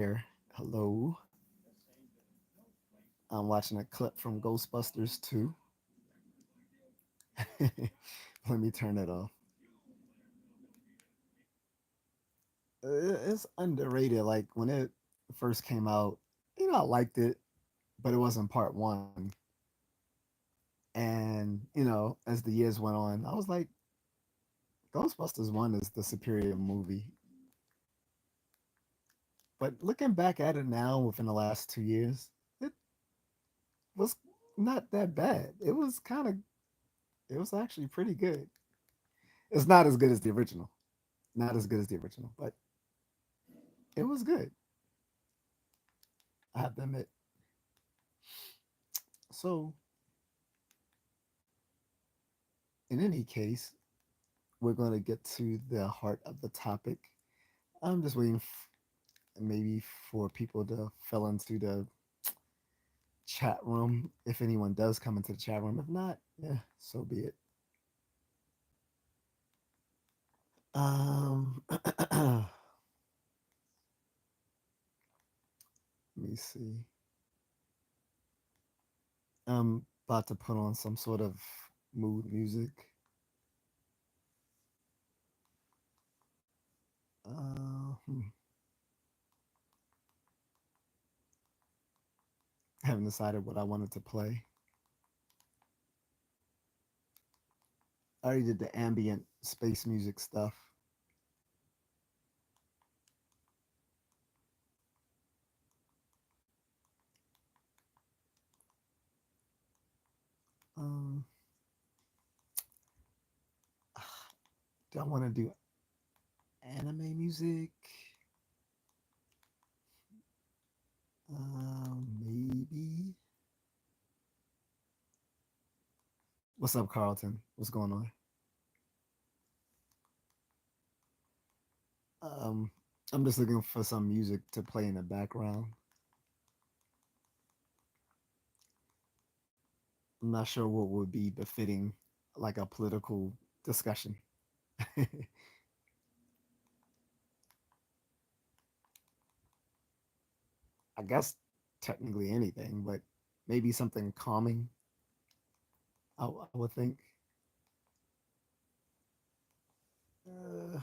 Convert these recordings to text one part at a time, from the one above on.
here. Hello. I'm watching a clip from Ghostbusters 2. Let me turn it off. It's underrated. Like when it first came out, I liked it, but it wasn't part one. And, as the years went on, I was like, Ghostbusters 1 is the superior movie. But looking back at it now within the last 2 years, it was not that bad. It was actually pretty good. It's not as good as the original. Not as good as the original, but it was good. I have to admit. So, in any case, we're going to get to the heart of the topic. I'm just waiting maybe for people to fill into the chat room if anyone does come into the chat room. If not, yeah, so be it. Let me see. I'm about to put on some sort of mood music. Hmm. Haven't decided what I wanted to play. I already did the ambient space music stuff. Um, do I want to do anime music? Maybe. What's up, Carlton? What's going on? Um, I'm just looking for some music to play in the background. I'm not sure what would be befitting like a political discussion. I guess technically anything, but maybe something calming. I would think. Uh,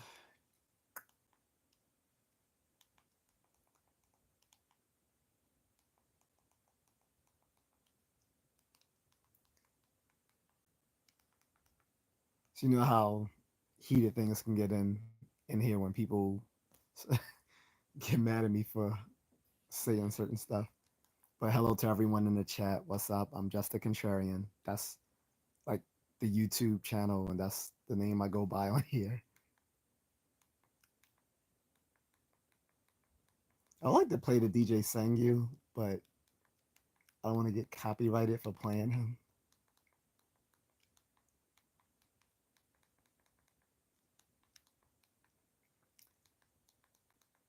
so you know how heated things can get in here when people get mad at me for saying certain stuff. But hello to everyone in the chat. What's up? I'm Just A Contrarian. That's like the YouTube channel, and that's the name I go by on here. I like to play the DJ Sangyu, but I don't want to get copyrighted for playing him.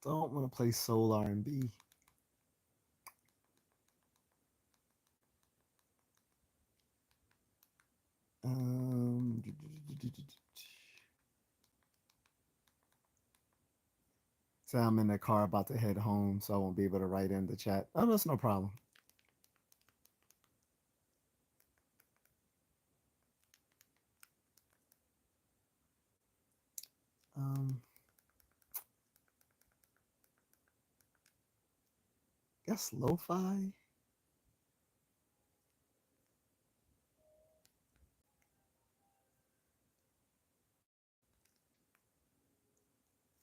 Don't want to play soul R&B. Um, so I'm in the car about to head home, so I won't be able to write in the chat. Oh, that's no problem. Um, guess lo-fi.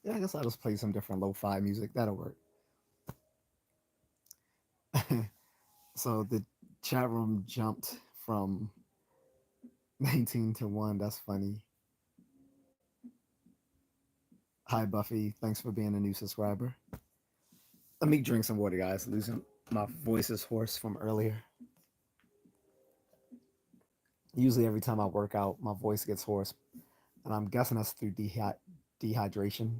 Yeah, I guess I'll just play some different lo-fi music. That'll work. So the chat room jumped from 19 to 1. That's funny. Hi, Buffy. Thanks for being a new subscriber. Let me drink some water, guys. Losing my voice is hoarse from earlier. Usually, every time I work out, my voice gets hoarse, and I'm guessing that's through dehydration.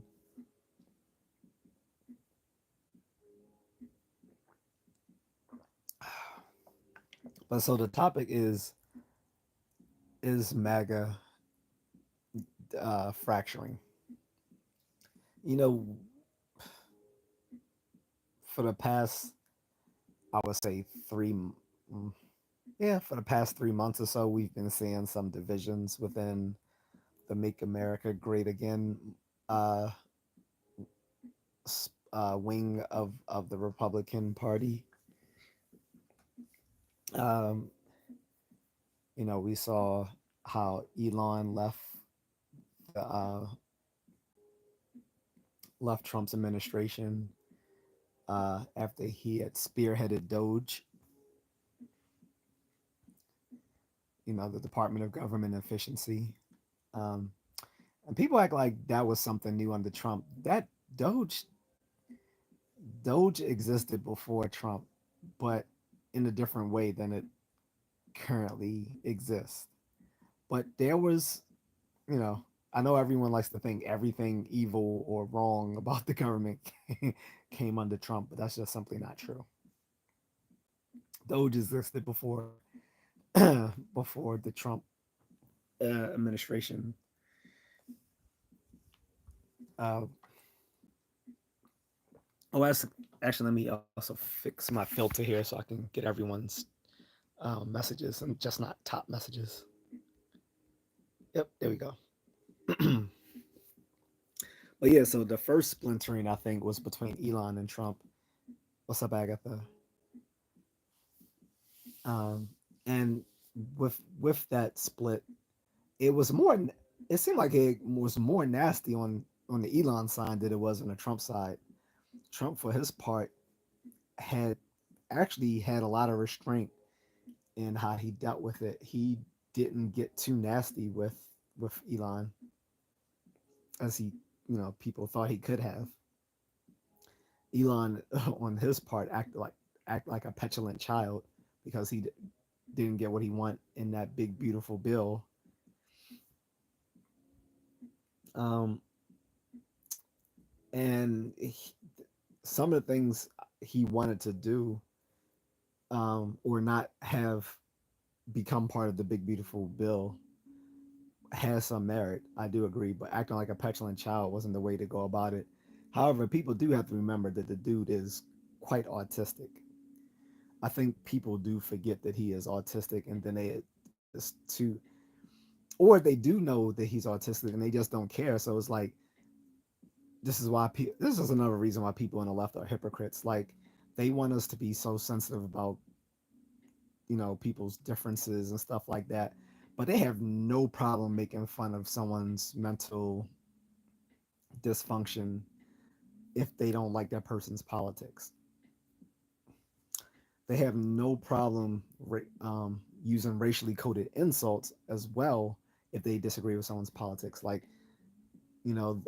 But so the topic is MAGA fracturing. You know, for the past, I would say mm, yeah, for the past 3 months or so, we've been seeing some divisions within the Make America Great Again uh, wing of the Republican Party. Um, we saw how Elon the left Trump's administration after he had spearheaded Doge, the Department of Government Efficiency. Um, and people act like that was something new under Trump. That Doge Doge existed before Trump, but in a different way than it currently exists. But there was, you know, I know everyone likes to think everything evil or wrong about the government came under Trump, but that's just simply not true. Doge existed before before the Trump administration. Uh, oh, actually, let me also fix my filter here so I can get everyone's messages and just not top messages. Yep, there we go. But yeah, so the first splintering I think was between Elon and Trump. What's up, Agatha? Um, and with that split, it was more. It seemed like it was more nasty on the Elon side than it was on the Trump side. Trump, for his part, had actually had a lot of restraint in how he dealt with it. He didn't get too nasty with Elon as people thought he could have. Elon, on his part, act like a petulant child because he didn't get what he want in that big beautiful bill. Um, and some of the things he wanted to do or not have become part of the big beautiful bill has some merit. I do agree, but acting like a petulant child wasn't the way to go about it. However, people do have to remember that the dude is quite autistic. I think people do forget that he is autistic, and then they just too, or they do know that he's autistic and they just don't care. So it's like this is another reason why people on the left are hypocrites. Like they want us to be so sensitive about people's differences and stuff like that, but they have no problem making fun of someone's mental dysfunction if they don't like that person's politics. They have no problem using racially coded insults as well if they disagree with someone's politics. Like,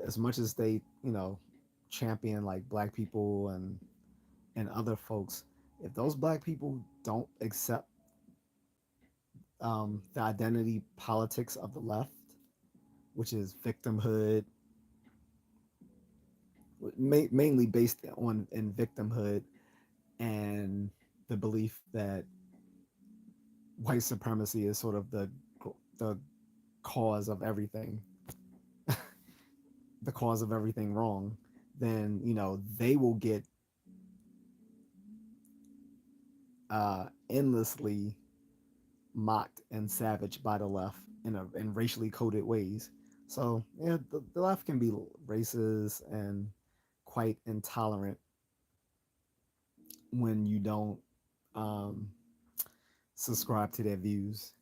as much as they, champion like black people and other folks, if those black people don't accept the identity politics of the left, which is victimhood, mainly based on in victimhood and the belief that white supremacy is sort of the cause of everything, the cause of everything wrong, then they will get endlessly mocked and savaged by the left in racially coded ways. So yeah, the left can be racist and quite intolerant when you don't um, subscribe to their views.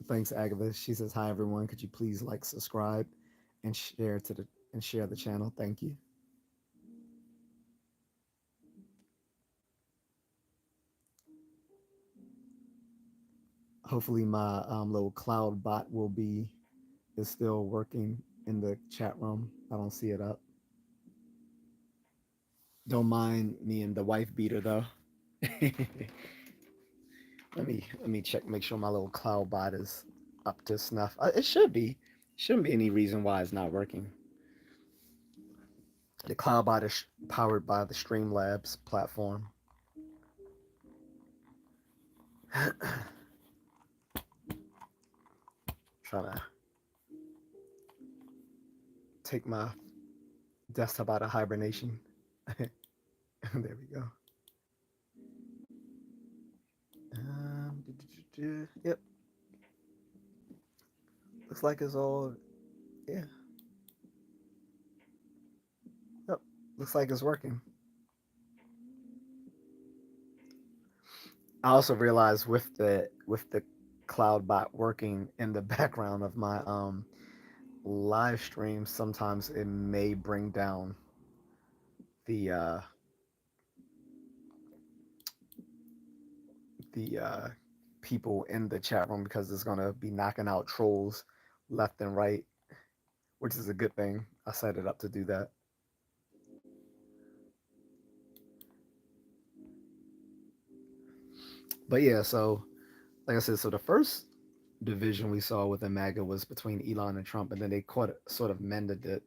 Thanks, Agatha. She says, "Hi everyone. Could you please like, subscribe, and share the channel? Thank you." Hopefully, my little cloud bot will be is still working in the chat room. I don't see it up. Don't mind me and the wife beater though. Let me check, make sure my little cloud bot is up to snuff. It should be. Shouldn't be any reason why it's not working. The cloud bot is powered by the Streamlabs platform. Trying to take my desktop out of hibernation. There we go. Yep, looks like it's all. Yeah, yep, looks like it's working. I also realized with the cloud bot working in the background of my live stream, sometimes it may bring down the the people in the chat room because it's gonna be knocking out trolls left and right, which is a good thing. I set it up to do that. But yeah, so like I said, so the first division we saw within MAGA was between Elon and Trump, and then they caught it, sort of mended it.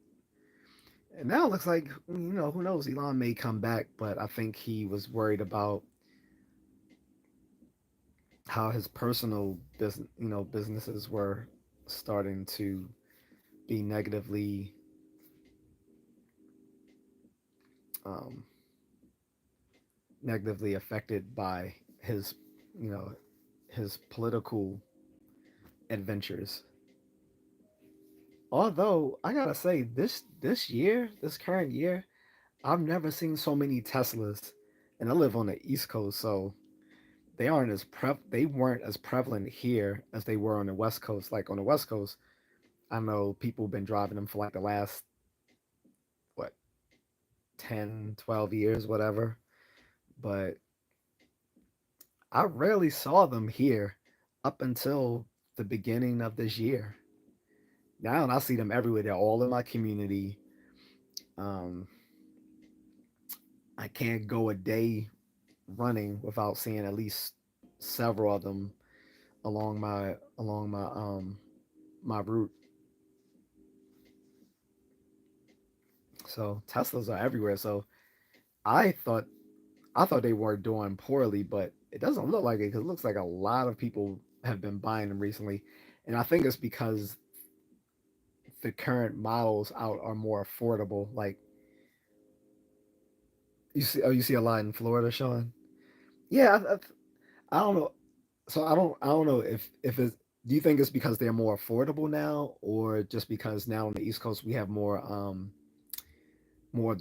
And now it looks like who knows? Elon may come back, but I think he was worried about how his personal businesses were starting to be um, negatively affected by his you know his political adventures. Although I gotta say, this current year, I've never seen so many Teslas, and I live on the East Coast, so they weren't as prevalent here as they were on the West Coast. Like on the West Coast, I know people have been driving them for like the last what 10, 12 years, whatever. But I rarely saw them here up until the beginning of this year. Now I see them everywhere. They're all in my community. Um, I can't go a day running without seeing at least several of them along my route. So Teslas are everywhere. So I thought I thought they were doing poorly, but it doesn't look like it because it looks like a lot of people have been buying them recently, and I think it's because the current models out are more affordable. Like you see a lot in Florida, Sean. Yeah, I don't know. So I don't know if it's. Do you think it's because they're more affordable now, or just because now on the East Coast we have more of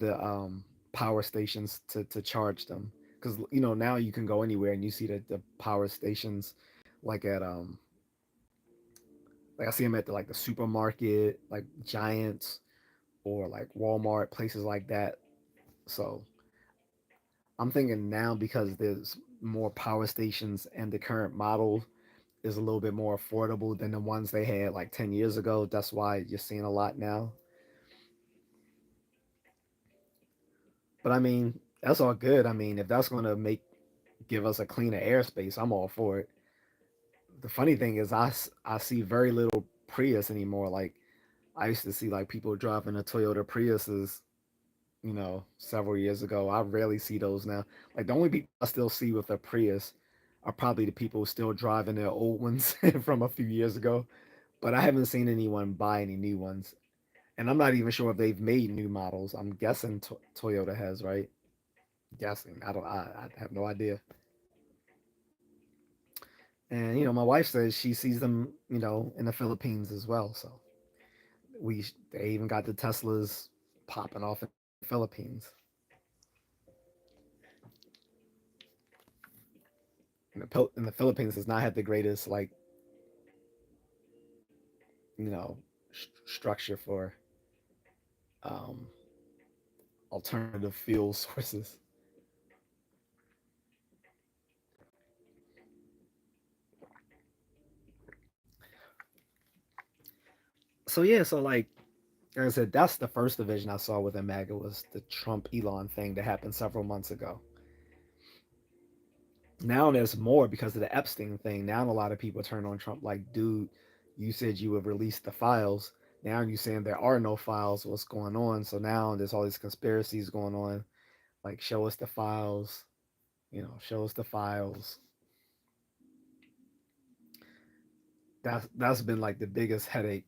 the power stations to charge them? Because now you can go anywhere and you see the power stations, like at like I see them at the supermarket, like Giants or like Walmart, places like that. So I'm thinking now because there's more power stations and the current model is a little bit more affordable than the ones they had like 10 years ago. That's why you're seeing a lot now. But I mean, that's all good. I mean, if that's going to make give us a cleaner airspace, I'm all for it. The funny thing is I see very little Prius anymore. Like I used to see like people driving the Toyota Priuses, several years ago. I rarely see those now. Like the only people I still see with a Prius are probably the people still driving their old ones from a few years ago. But I haven't seen anyone buy any new ones. And I'm not even sure if they've made new models. I'm guessing Toyota has, right? Guessing. I have no idea. And my wife says she sees them, in the Philippines as well. So they even got the Teslas popping off in the Philippines. And the Philippines does not have the greatest structure for um, alternative fuel sources. So yeah, so like I said, that's the first division I saw within MAGA was the Trump Elon thing that happened several months ago. Now there's more because of the Epstein thing. Now a lot of people turn on Trump like, dude, you said you would release the files. Now you're saying there are no files. What's going on? So now there's all these conspiracies going on. Like, show us the files. Show us the files. That's been like the biggest headache,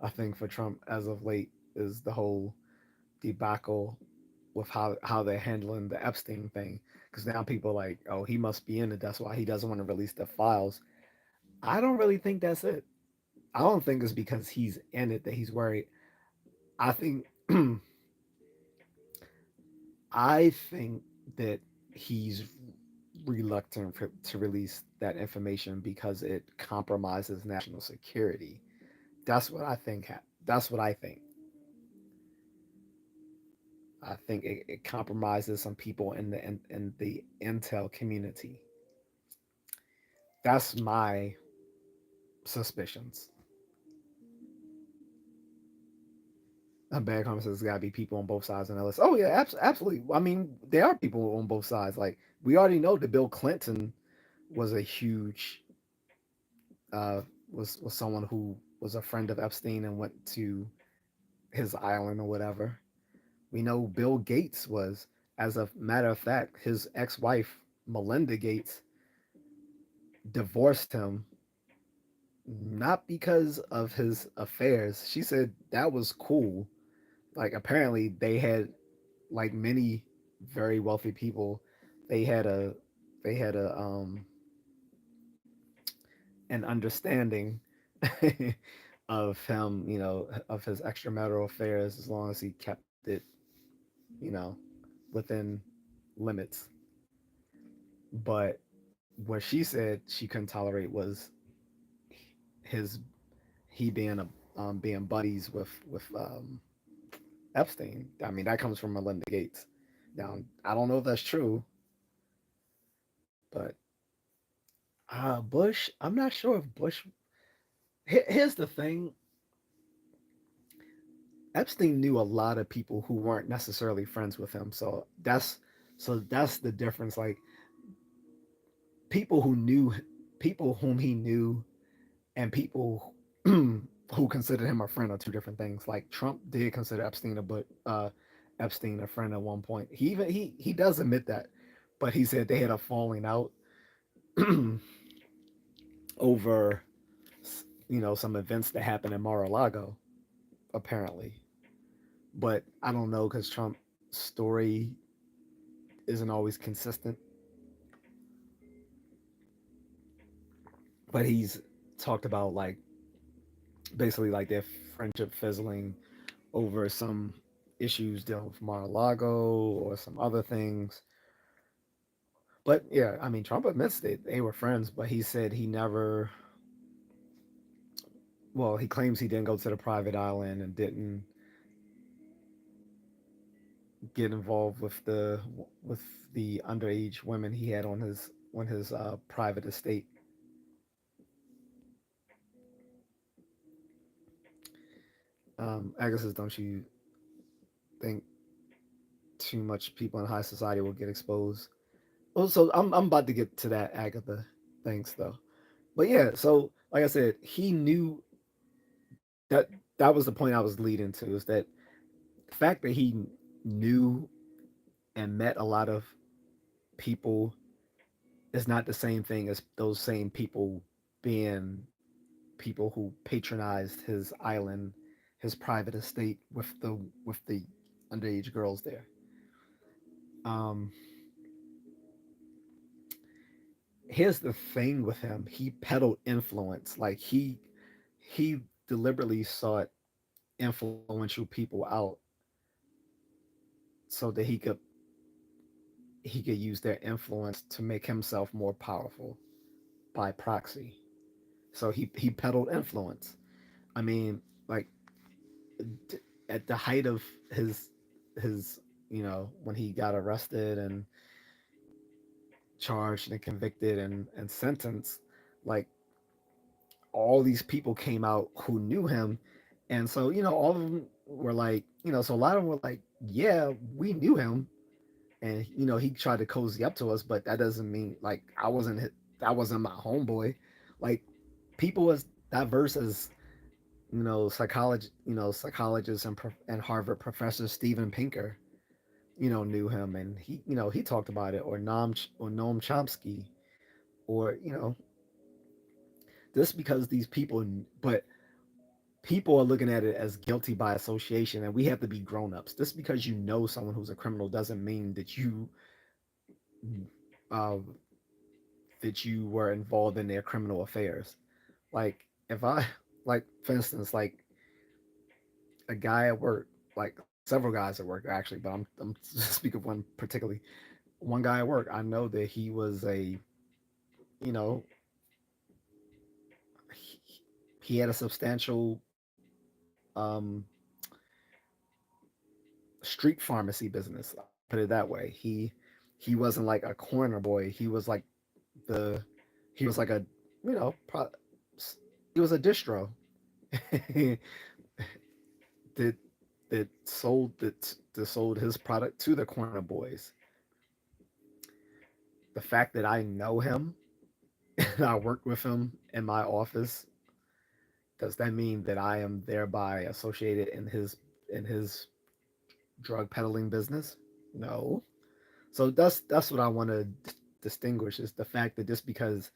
I think, for Trump as of late is the whole debacle with how they're handling the Epstein thing. Because now people are like, oh, he must be in it. That's why he doesn't want to release the files. I don't really think that's it. I don't think it's because he's in it that he's worried. I think I think that he's reluctant to release that information because it compromises national security. That's what I think. That's what I think. I think it compromises some people in the intel community. That's my suspicions. A bad comment says there's got to be people on both sides on the list. Oh yeah, absolutely. I mean, there are people on both sides. Like we already know that Bill Clinton was a huge was someone who was a friend of Epstein and went to his island or whatever. We know Bill Gates was. As a matter of fact, his ex-wife Melinda Gates divorced him not because of his affairs. She said that was cool. Like apparently they had, like many very wealthy people, they had a they had an understanding of him, of his extramarital affairs as long as he kept it, you know, within limits. But what she said she couldn't tolerate was his he being being buddies with Epstein. I mean, that comes from Melinda Gates. Now, I don't know if that's true, but Bush, I'm not sure if Bush. Here's the thing: Epstein knew a lot of people who weren't necessarily friends with him. So that's the difference. Like people who knew people whom he knew and people who considered him a friend are two different things. Like Trump did consider Epstein a friend at one point. He does admit that, but he said they had a falling out over some events that happened in Mar-a-Lago apparently. But I don't know because Trump's story isn't always consistent. But he's talked about like basically like their friendship fizzling over some issues dealing with Mar-a-Lago or some other things. But yeah, I mean, Trump admits that they were friends, but he said he never. Well, he claims he didn't go to the private island and didn't get involved with the underage women he had on his private estate. Agus says, "Don't you think too much people in high society will get exposed?" Well, so I'm about to get to that Agatha. Thanks though. But yeah, so like I said, he knew that that was the point I was leading to is that the fact that he knew and met a lot of people is not the same thing as those same people being people who patronized his island, his private estate with the underage girls there. Um, Here's the thing with him: he peddled influence. Like he deliberately sought influential people out so that he could use their influence to make himself more powerful by proxy. So he peddled influence. I mean, like at the height of his when he got arrested and charged and convicted and sentenced, like all these people came out who knew him, and so all of them were like, so a lot of them were like, yeah, we knew him, and he tried to cozy up to us, but that doesn't mean like that wasn't my homeboy. Like people as diverse as psychologists and Harvard professor Steven Pinker knew him, and he talked about it, or Noam Chomsky, or just because these people, but people are looking at it as guilty by association, and we have to be grown-ups. Just because you know someone who's a criminal doesn't mean uh, that you were involved in their criminal affairs. Like if I like for instance, like a guy at work, like several guys at work actually, but I'm speak of one particularly. One guy at work, I know that he was a you know he, he had a substantial um, street pharmacy business. I'll put it that way. He wasn't like a corner boy. The he was like a you know pro, he was a distro that that sold his product to the corner boys. The fact that I know him and I work with him in my office, does that mean that I am thereby associated in his drug peddling business? No. So that's what I want to distinguish is the fact that just because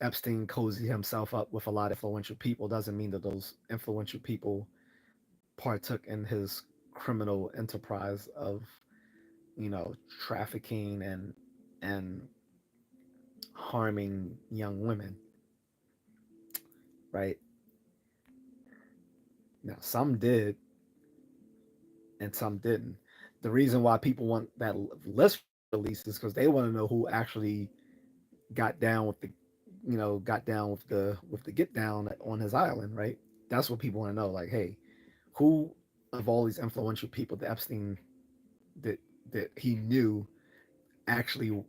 Epstein cozied himself up with a lot of influential people doesn't mean that those influential people partook in his criminal enterprise of trafficking and harming young women, right? Now some did and some didn't. The reason why people want that list released is because they want to know who actually got down with the get down on his island, right? That's what people want to know. Like, hey, who of all these influential people that Epstein that that he knew actually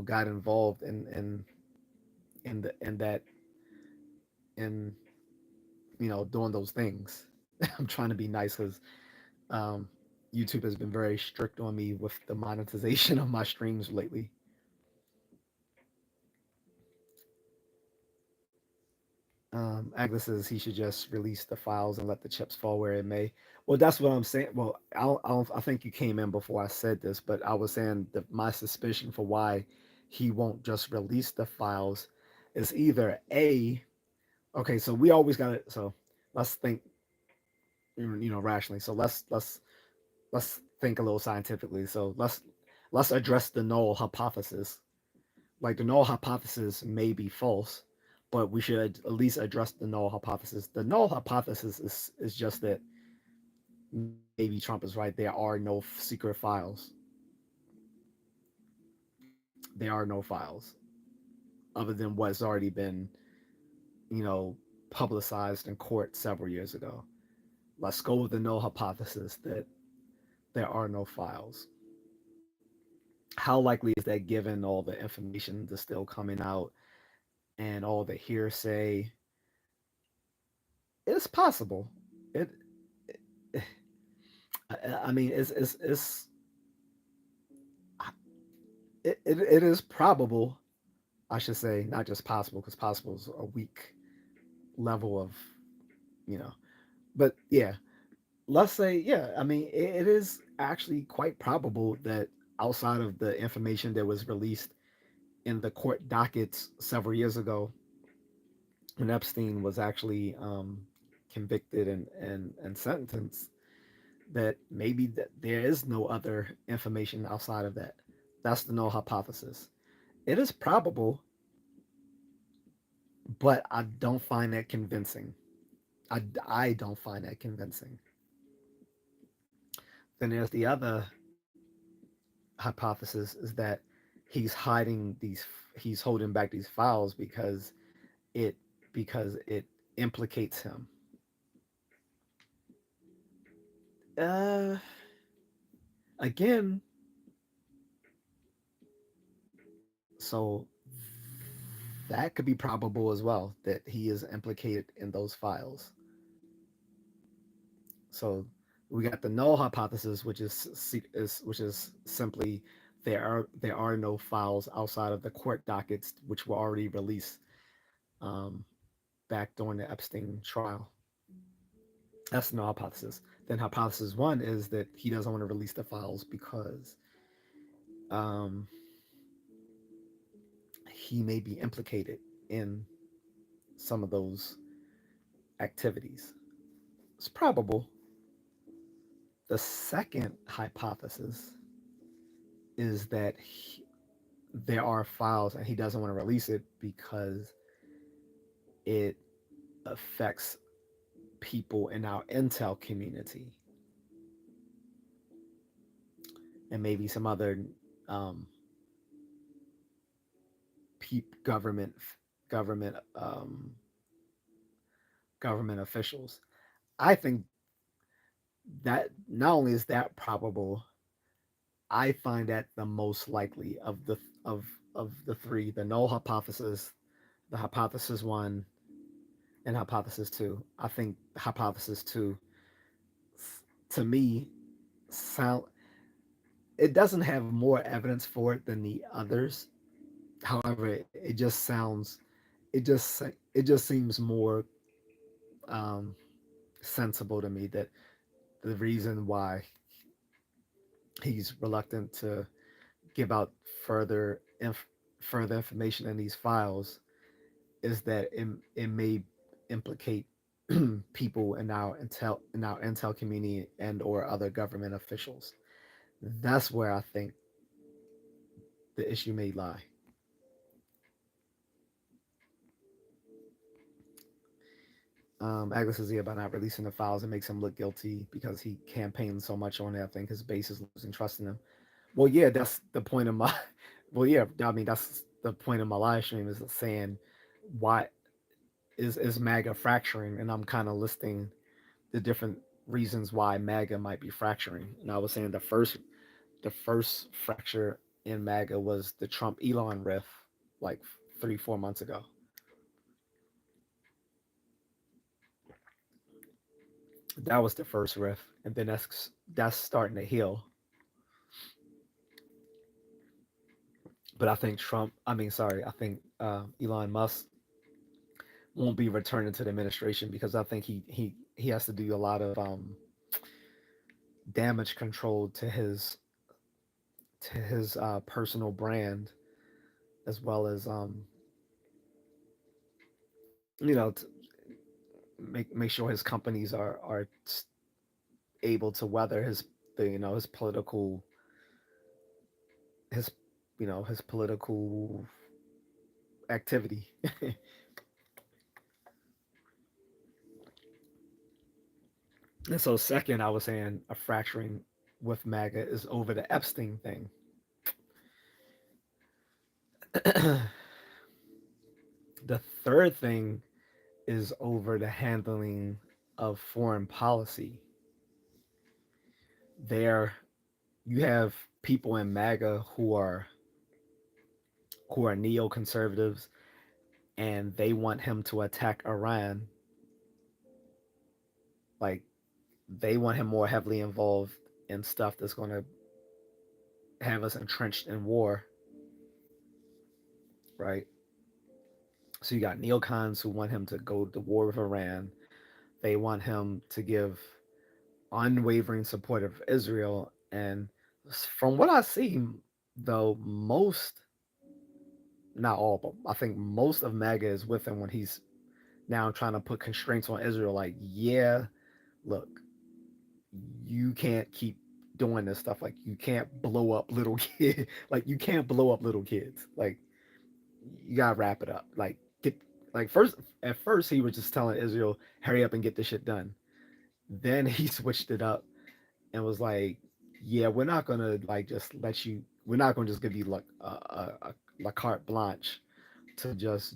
got involved in that in doing those things. I'm trying to be nice because um, YouTube has been very strict on me with the monetization of my streams lately. Agnes says he should just release the files and let the chips fall where it may. Well, that's what I'm saying. Well, I think you came in before I said this, but I was saying that my suspicion for why he won't just release the files is either A, okay, so we always got it. So let's think, rationally. So let's think a little scientifically. So let's address the null hypothesis. Like the null hypothesis may be false, but we should at least address the null hypothesis. The null hypothesis is just that maybe Trump is right. There are no secret files. There are no files other than what's already been, you know, publicized in court several years ago. Let's go with the null hypothesis that there are no files. How likely is that given all the information that's still coming out and all the hearsay? It's possible. It, I mean, it is probable. I should say not just possible because possible is a weak level of you know. But yeah, let's say yeah. I mean, it is actually quite probable that outside of the information that was released in the court dockets several years ago, when Epstein was actually convicted and sentenced, that maybe that there is no other information outside of that. That's the null hypothesis. It is probable, but I don't find that convincing. I don't find that convincing. Then there's the other hypothesis is that he's holding back these files it because it implicates him. Uh, Again, so that could be probable as well that he is implicated in those files. So we got the null hypothesis, which is simply there are no files outside of the court dockets which were already released um, back during the Epstein trial. That's the null hypothesis. Then hypothesis one is that he doesn't want to release the files because um, he may be implicated in some of those activities. It's probable. The second hypothesis is that there are files and he doesn't want to release it because it affects people in our intel community and maybe some other um, government government government officials. I think that not only is that probable, I find that the most likely of the three, the null hypothesis, the hypothesis one, and hypothesis two. I think hypothesis two, to me, sound it doesn't have more evidence for it than the others. However, it just sounds, it just seems more um, sensible to me that the reason why he's reluctant to give out further further information in these files is that it may implicate people in our intel community and or other government officials. That's where I think the issue may lie. Agnes says here about not releasing the files, it makes him look guilty because he campaigned so much on it. I think his base is losing trust in him. Well, yeah, that's the point of my. Well, yeah, I mean that's the point of my live stream is saying why is MAGA fracturing, and I'm kind of listing the different reasons why MAGA might be fracturing. And I was saying the first fracture in MAGA was the Trump Elon riff, like 3 4 months ago. That was the first riff, and then that's starting to heal. But I think I think Elon Musk won't be returning to the administration because I think he has to do a lot of damage control to his personal brand as well as you know make sure his companies are able to weather his political his his political activity. And so second, I was saying a fracturing with MAGA is over the Epstein thing. The third thing is over the handling of foreign policy. There, you have people in MAGA who are neoconservatives, and they want him to attack Iran. Like they want him more heavily involved in stuff that's going to have us entrenched in war, right? So you got neocons who want him to go to war with Iran. They want him to give unwavering support of Israel. And from what I see, though, not all, but I think most of MAGA is with him when he's now trying to put constraints on Israel. Like, yeah, look, you can't keep doing this stuff. Like, you can't blow up little kids. Like, you can't blow up little kids. Like, you gotta wrap it up. Like, get like first at first he was just telling Israel, hurry up and get this shit done. Then he switched it up and was like, "Yeah, we're not gonna like just let you. We're not gonna just give you like a carte blanche to just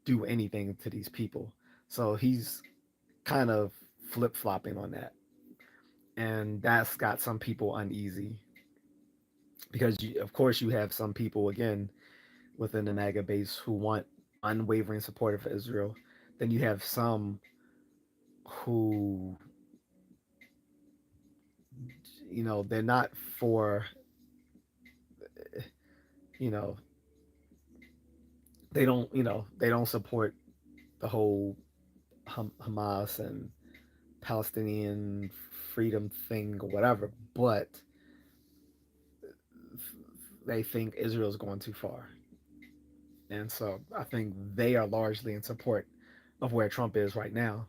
do anything to these people." So he's kind of flip flopping on that, and that's got some people uneasy because of course you have some people again within the MAGA base who want unwavering support for Israel. Then you have some who they're not for you know they don't support the whole Hamas and Palestinian freedom thing or whatever, but they think Israel's going too far. And so I think they are largely in support of where Trump is right now.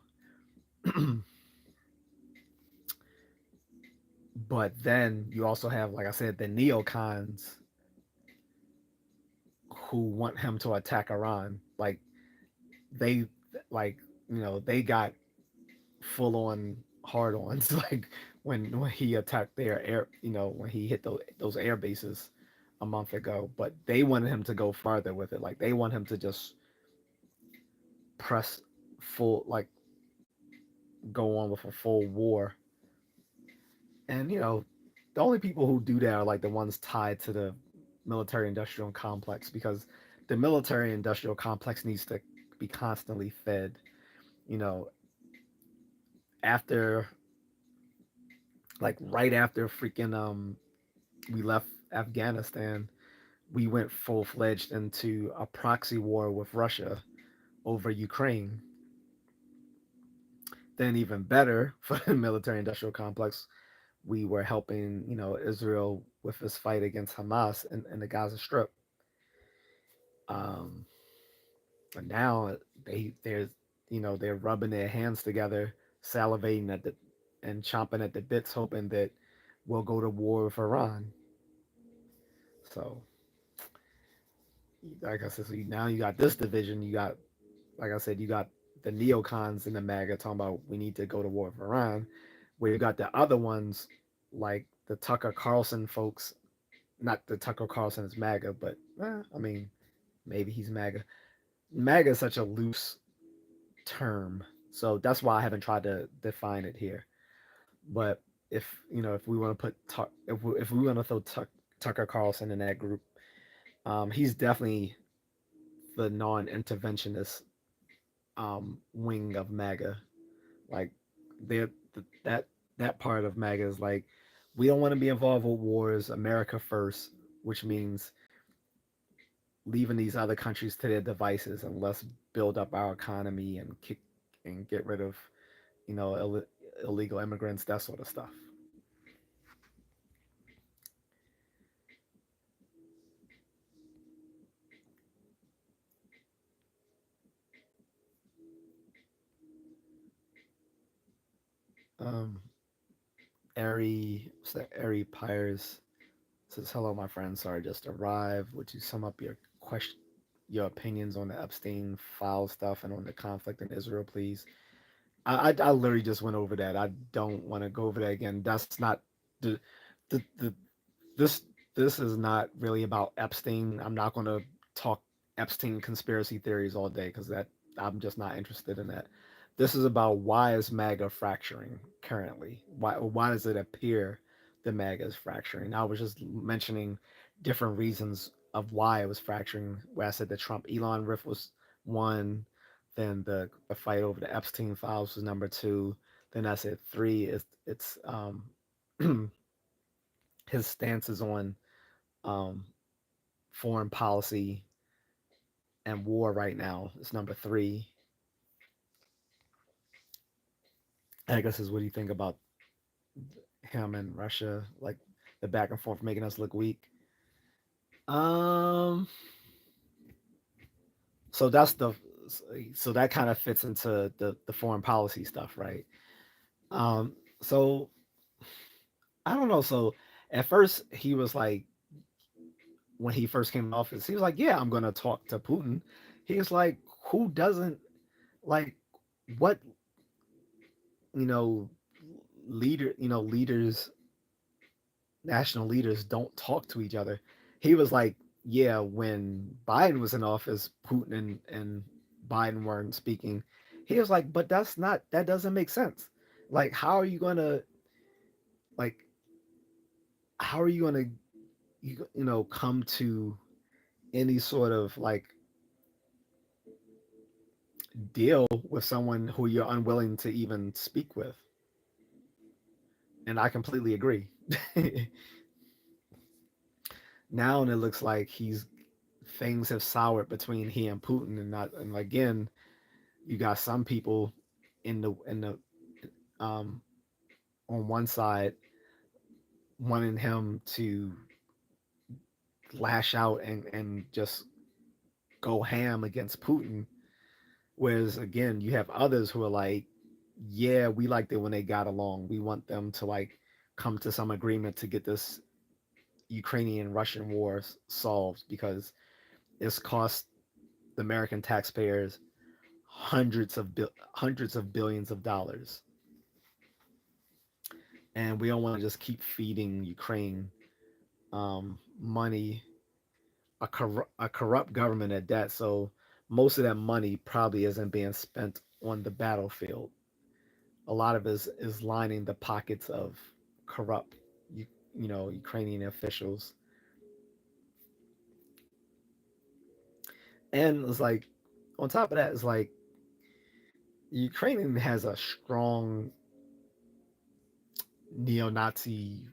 But then you also have, like I said, the neocons who want him to attack Iran. Like they, like they got full on hard ons like when he attacked their air, when he hit those air bases a month ago. But they wanted him to go farther with it. Like they want him to just press full, like go on with a full war. And the only people who do that are like the ones tied to the military industrial complex, because the military industrial complex needs to be constantly fed. You know, after like right after freaking we left Afghanistan, we went full fledged into a proxy war with Russia over Ukraine. Then even better for the military industrial complex, we were helping Israel with this fight against Hamas in the Gaza Strip. Um, but now they're rubbing their hands together, salivating and chomping at the bits, hoping that we'll go to war with Iran. So, like I said, so now you got this division. You got, like I said, you got the neocons and the MAGA talking about we need to go to war with Iran, where you got the other ones like the Tucker Carlson folks. Not the Tucker Carlson is MAGA, but I mean, maybe he's MAGA. MAGA is such a loose term, so that's why I haven't tried to define it here. But if we want to if we want to throw Tucker Carlson in that group, he's definitely the non-interventionist wing of MAGA. Like they're that part of MAGA is like, we don't want to be involved with wars. America first, which means leaving these other countries to their devices, and let's build up our economy and get rid of illegal immigrants, that sort of stuff. Um, Ari Pyres says, "Hello, my friend. Sorry, just arrived. Would you sum up your opinions on the Epstein file stuff and on the conflict in Israel, please?" I literally just went over that. I don't want to go over that again. That's not the the this this is not really about Epstein. I'm not going to talk Epstein conspiracy theories all day, because that I'm just not interested in that. This is about, why is MAGA fracturing currently? Why does it appear the MAGA is fracturing? I was just mentioning different reasons of why it was fracturing. Where I said the Trump Elon rift was one, then the fight over the Epstein files was number two. Then I said three is it's his stances on um, foreign policy and war right now is number three. I guess is, what do you think about him and Russia, like the back and forth making us look weak? Um, so that's the so that kind of fits into the foreign policy stuff, right? So I don't know. So at first he was like, when he first came to office, he was like, "Yeah, I'm gonna talk to Putin." He was like, "Who doesn't like what you know leaders, national leaders don't talk to each other." He was like, "Yeah, when Biden was in office, Putin and Biden weren't speaking." He was like, "But that doesn't make sense. Like, like how are you gonna come to any sort of like deal with someone who you're unwilling to even speak with?" And I completely agree. Now it looks like he's things have soured between he and Putin, and not, and again, you got some people in the um on one side wanting him to lash out and just go ham against Putin, Whereas again, you have others who are like, yeah, we liked it when they got along. We want them to like come to some agreement to get this Ukrainian Russian war solved because it's cost the American taxpayers hundreds of billions of dollars, and we don't want to just keep feeding Ukraine money, a corrupt government at that. So most of that money probably isn't being spent on the battlefield. A lot of it is lining the pockets of corrupt, you, you know, Ukrainian officials. And it's like, on top of that, it's like Ukraine has a strong neo-Nazi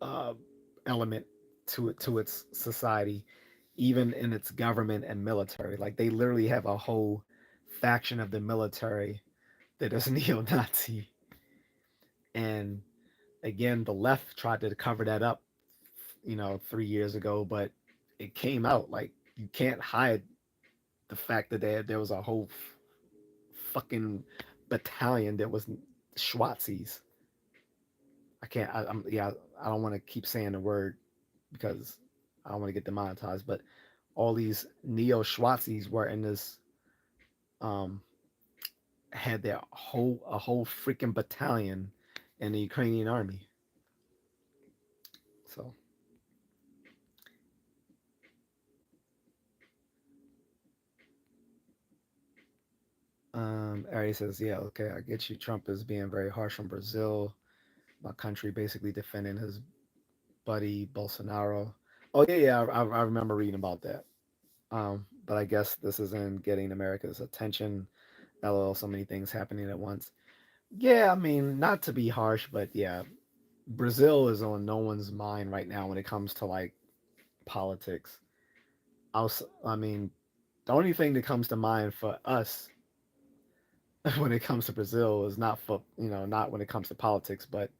uh, element to its society, even in its government and military. Like they literally have a whole faction of the military that is neo-Nazi. And again, the left tried to cover that up, 3 years ago, but it came out like you can't hide the fact that there was a whole fucking battalion that was Schwarzes. I can't. I'm yeah. I don't want to keep saying the word because I don't want to get demonetized. But all these neo Schwarzes were in this um had their whole freaking battalion in the Ukrainian army. So Ari says, yeah, okay, I get you. Trump is being very harsh on Brazil. My country basically defending his buddy Bolsonaro. Oh yeah, I remember reading about that. But I guess this isn't getting America's attention. LOL, so many things happening at once. Yeah, I mean, not to be harsh, but yeah, Brazil is on no one's mind right now when it comes to like politics. I mean, the only thing that comes to mind for us when it comes to Brazil is not for, not when it comes to politics, but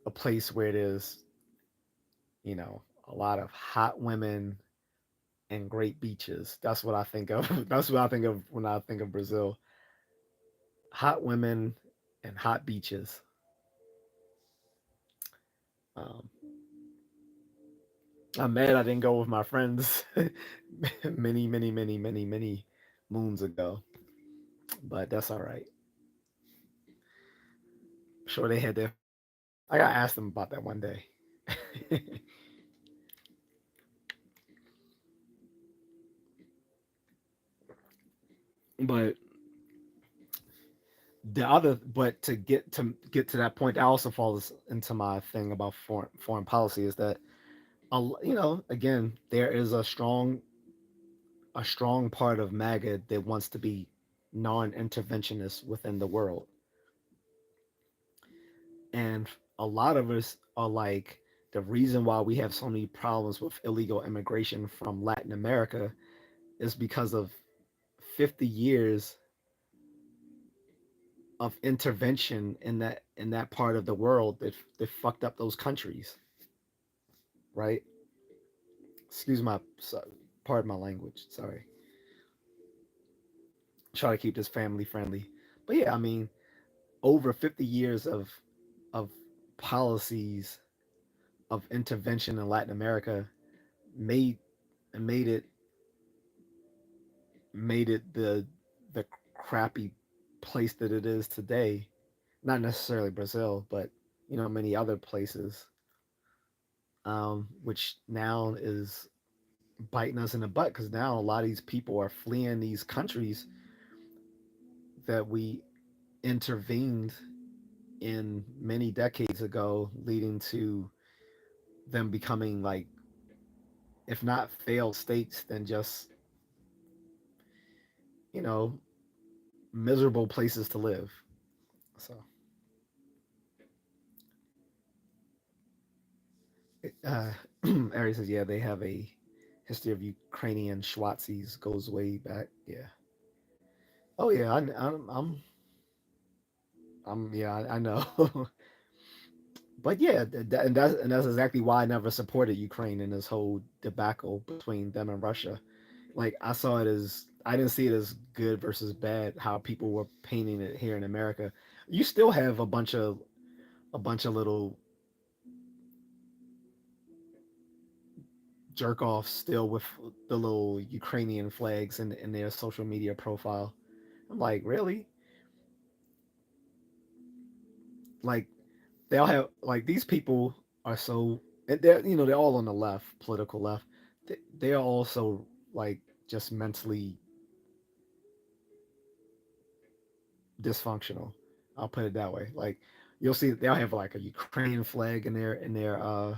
a place where it is, a lot of hot women and great beaches. That's what I think of. That's what I think of when I think of Brazil. Hot women and hot beaches. Um, I'm mad I didn't go with my friends many moons ago, but that's all right. I'm sure they had their. I gotta ask them about that one day. But to that point, that also falls into my thing about foreign policy is that again there is a strong part of MAGA that wants to be non-interventionist within the world, and a lot of us are like the reason why we have so many problems with illegal immigration from Latin America is because of 50 years of intervention in that part of the world that fucked up those countries, right? Excuse my pardon my language. Sorry. Try to keep this family friendly. But yeah, I mean, over 50 years of policies of intervention in Latin America made made it made it the crappy place that it is today. Not necessarily Brazil, but many other places, which now is biting us in the butt because now a lot of these people are fleeing these countries that we intervened in many decades ago, leading to them becoming like, if not failed states, then just you know miserable places to live. So, uh, Ari says, yeah, they have a history of Ukrainian Schwarzes goes way back. Yeah. Oh yeah, yeah, I know. But yeah, and that's exactly why I never supported Ukraine in this whole debacle between them and Russia. Like I didn't see it as good versus bad. How people were painting it here in America. You still have a bunch of little jerk offs still with the little Ukrainian flags in their social media profile. I'm like, really? Like they'll have like these people are so and they're all on the left, political left. They're also like just mentally dysfunctional. I'll put it that way. Like you'll see they'll have like a Ukrainian flag in their in their uh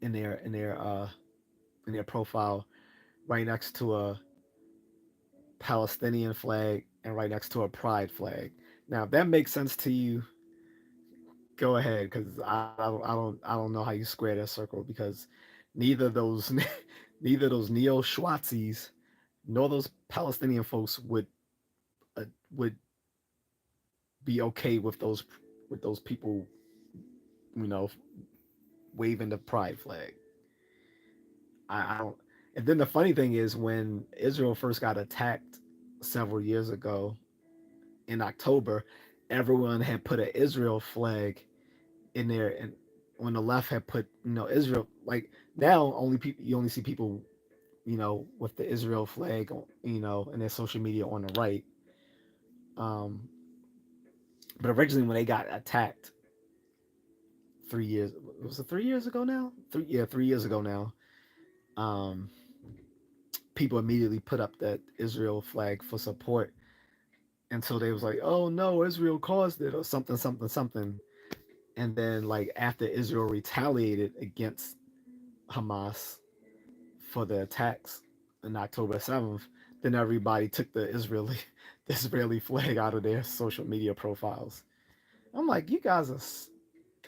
in their profile right next to a Palestinian flag and right next to a pride flag. Now, if that makes sense to you, go ahead because I don't know how you square that circle because neither those neither those neo Schwarzis nor those Palestinian folks would be okay with those people, you know, waving the pride flag. I don't. And then the funny thing is when Israel first got attacked several years ago in October, everyone had put an Israel flag in there, and on the left had put Israel. Like now, only people you only see people with the Israel flag in their social media on the right. Um, but originally, when they got attacked 3 years, was it 3 years ago now? 3 years ago now. Um, People immediately put up that Israel flag for support until they was like, oh no, Israel caused it or something, something, something. And then like after Israel retaliated against Hamas for the attacks on October 7th, then everybody took the Israeli the Israeli flag out of their social media profiles. I'm like, you guys are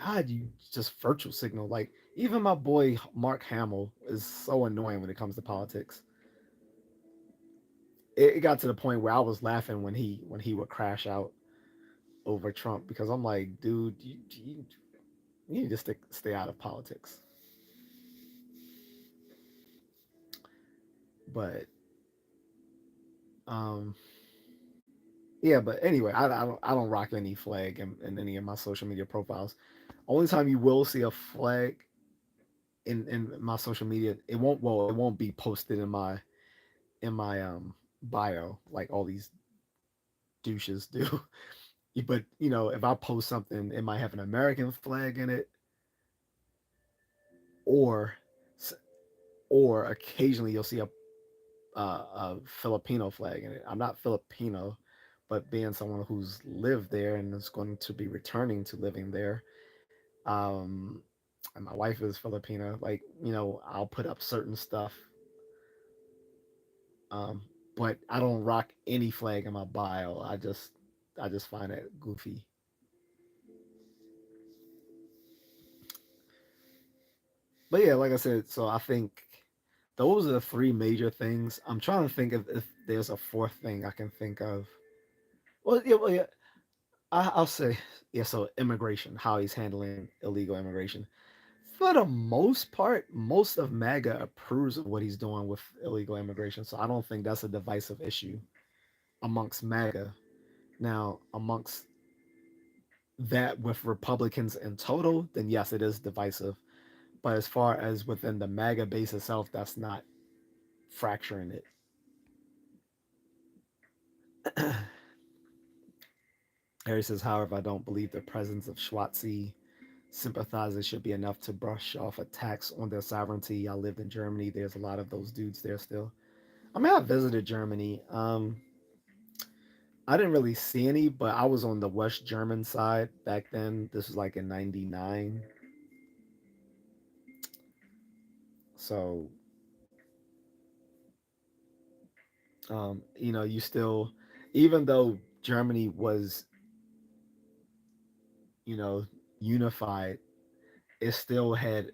God, you just virtual signal. Like even my boy Mark Hamill is so annoying when it comes to politics. It got to the point where I was laughing when he would crash out over Trump because I'm like, dude, you need to stay out of politics. But um, yeah, but anyway, I don't rock any flag in any of my social media profiles. Only time you will see a flag in my social media, it won't be posted in my bio like all these douches do. But if I post something, it might have an American flag in it, or or occasionally you'll see a Filipino flag in it. I'm not Filipino, but being someone who's lived there and is going to be returning to living there, um, and my wife is Filipina. Like I'll put up certain stuff, um, but I don't rock any flag in my bio. I just find it goofy. But yeah, like I said, so I think those are the three major things. I'm trying to think if there's a fourth thing I can think of. Well, yeah. I'll say, yeah. So immigration, how he's handling illegal immigration. For the most part, most of MAGA approves of what he's doing with illegal immigration. So I don't think that's a divisive issue amongst MAGA. Now, amongst that with Republicans in total, then yes, it is divisive. But as far as within the MAGA base itself, that's not fracturing it. Harry says, however, I don't believe the presence of Schwartzy sympathizers should be enough to brush off attacks on their sovereignty. I lived in Germany. There's a lot of those dudes there still. I mean, I visited Germany. I didn't really see any, but I was on the West German side back then. This was like in '99. So, you still, even though Germany was, you know, unified, it still had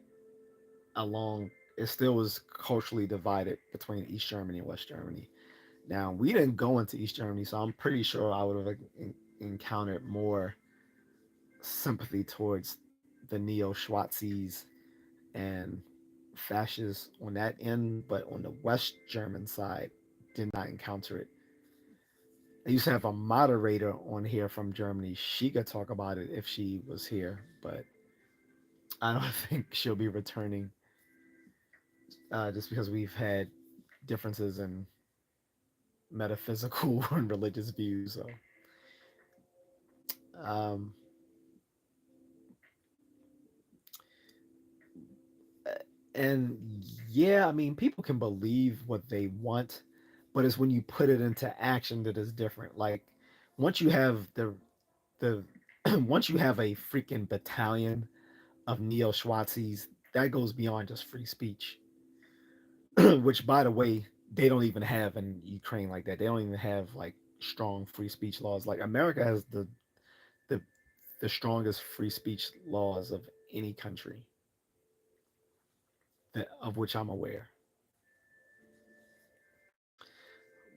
a long, it still was culturally divided between East Germany and West Germany. Now, we didn't go into East Germany, so I'm pretty sure I would have encountered more sympathy towards the neo Schwarzis and fascists on that end, but on the West German side, did not encounter it. I used to have a moderator on here from Germany. She could talk about it if she was here, but I don't think she'll be returning just because we've had differences in metaphysical and religious views. So, um, and yeah, I mean, people can believe what they want, but it's when you put it into action that is different. Like once you have the once you have a freaking battalion of neo Schwarzes, that goes beyond just free speech. Which, by the way, they don't even have in Ukraine like that. They don't even have like strong free speech laws. Like America has the the strongest free speech laws of any country of which I'm aware.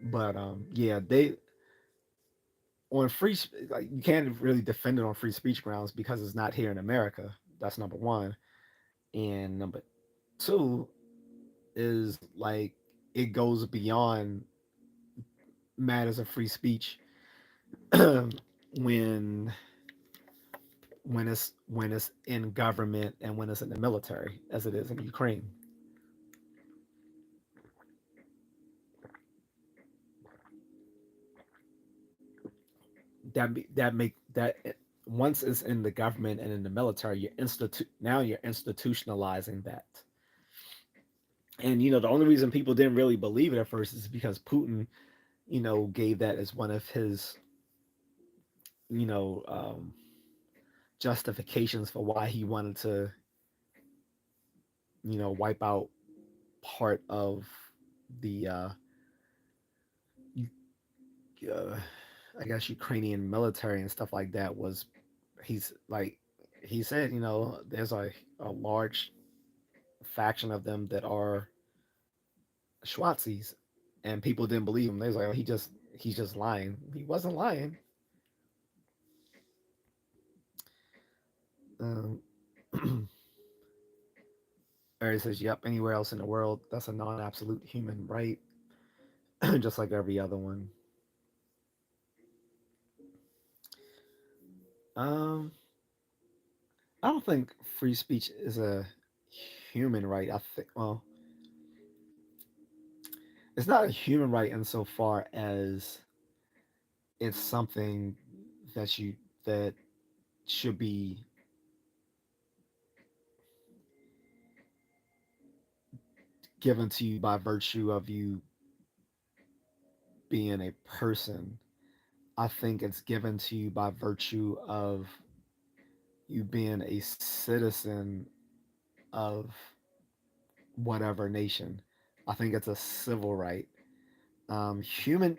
But yeah, they on like you can't really defend it on free speech grounds because it's not here in America. That's number one, and number two is like it goes beyond matters of free speech when when it's in government and when it's in the military, as it is in Ukraine. That make that once it's in the government and in the military, you're institutionalizing that. And the only reason people didn't really believe it at first is because Putin, gave that as one of his, you know, um, justifications for why he wanted to, wipe out part of the, uh, I guess, Ukrainian military and stuff like that. Was he's like he said, there's a large faction of them that are Schwarzes, and people didn't believe him. They was like, oh, he's just lying. He wasn't lying. Um, Barry says, "Yep, anywhere else in the world, that's a non-absolute human right, just like every other one." Um, I don't think free speech is a human right. I think, well, it's not a human right insofar as it's something that should be given to you by virtue of you being a person. I think it's given to you by virtue of you being a citizen of whatever nation. I think it's a civil right. Human,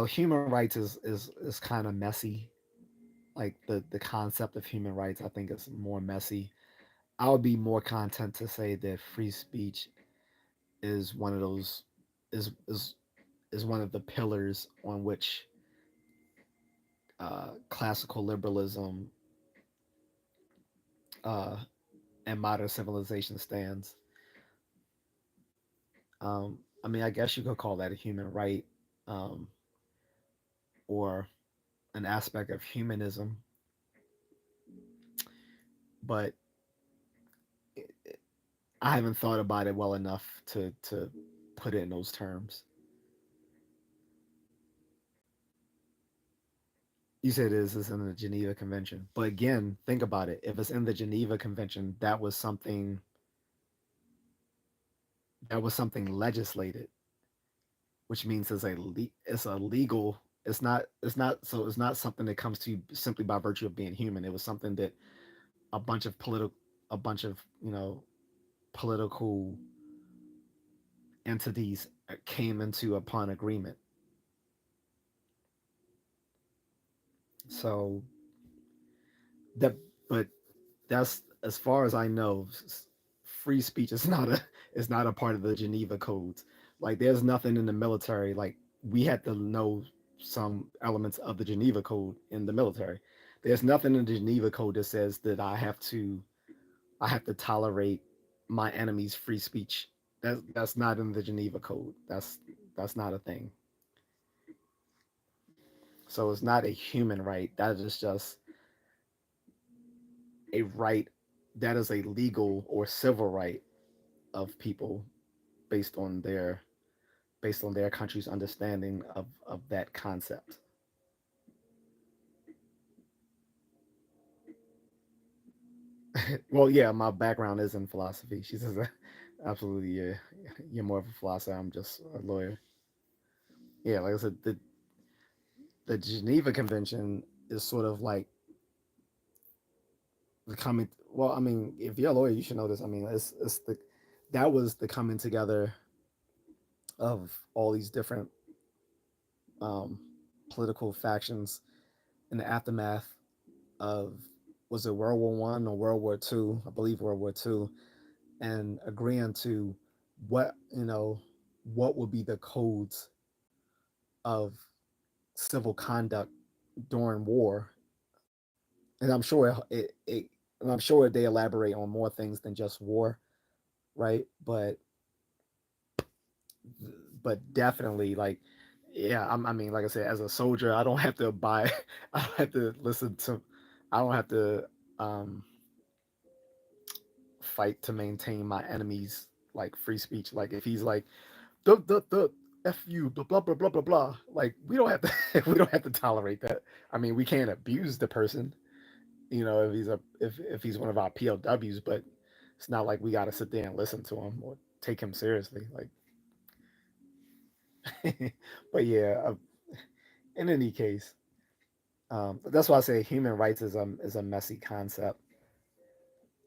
human rights is kind of messy. Like the concept of human rights, I think is more messy. I would be more content to say that free speech is one of those is is is one of the pillars on which classical liberalism uh, and modern civilization stands. I mean, I guess you could call that a human right, um, or an aspect of humanism, but I haven't thought about it well enough to put it in those terms. You said is in the Geneva Convention, but again, think about it. If it's in the Geneva Convention, that was something legislated, which means it's a legal. It's not something that comes to you simply by virtue of being human. It was something that a bunch of political a bunch of political entities came into upon agreement. So that, but that's as far as I know. Free speech is not a part of the Geneva Codes. Like there's nothing in the military. Like we had to know some elements of the Geneva Code in the military. There's nothing in the Geneva Code that says that I have to tolerate. my enemy's free speech. That's not in the Geneva Code. That's not a thing. So it's not a human right. That is just a right. That is a legal or civil right of people based on their based on their country's understanding of that concept. Well, yeah, my background is in philosophy. She says, absolutely, yeah, you're more of a philosopher. I'm just a lawyer. Yeah, like I said, the Geneva Convention is sort of like the coming. Well, I mean, if you're a lawyer, you should know this. I mean, it's the that was the coming together of all these different um, political factions in the aftermath of, was it World War I or World War II? I believe World War II, and agreeing to what what would be the codes of civil conduct during war. And I'm sure they elaborate on more things than just war, right? But definitely, like, yeah, I mean, like I said, as a soldier, I don't have to buy I don't have to listen to I don't have to um fight to maintain my enemy's like free speech. Like if he's like the f you blah blah blah blah blah blah, like we don't have to we don't have to tolerate that. I mean, we can't abuse the person, if he's one of our POWs, but it's not like we got to sit there and listen to him or take him seriously. Like, but yeah, in any case, that's why I say human rights is a messy concept.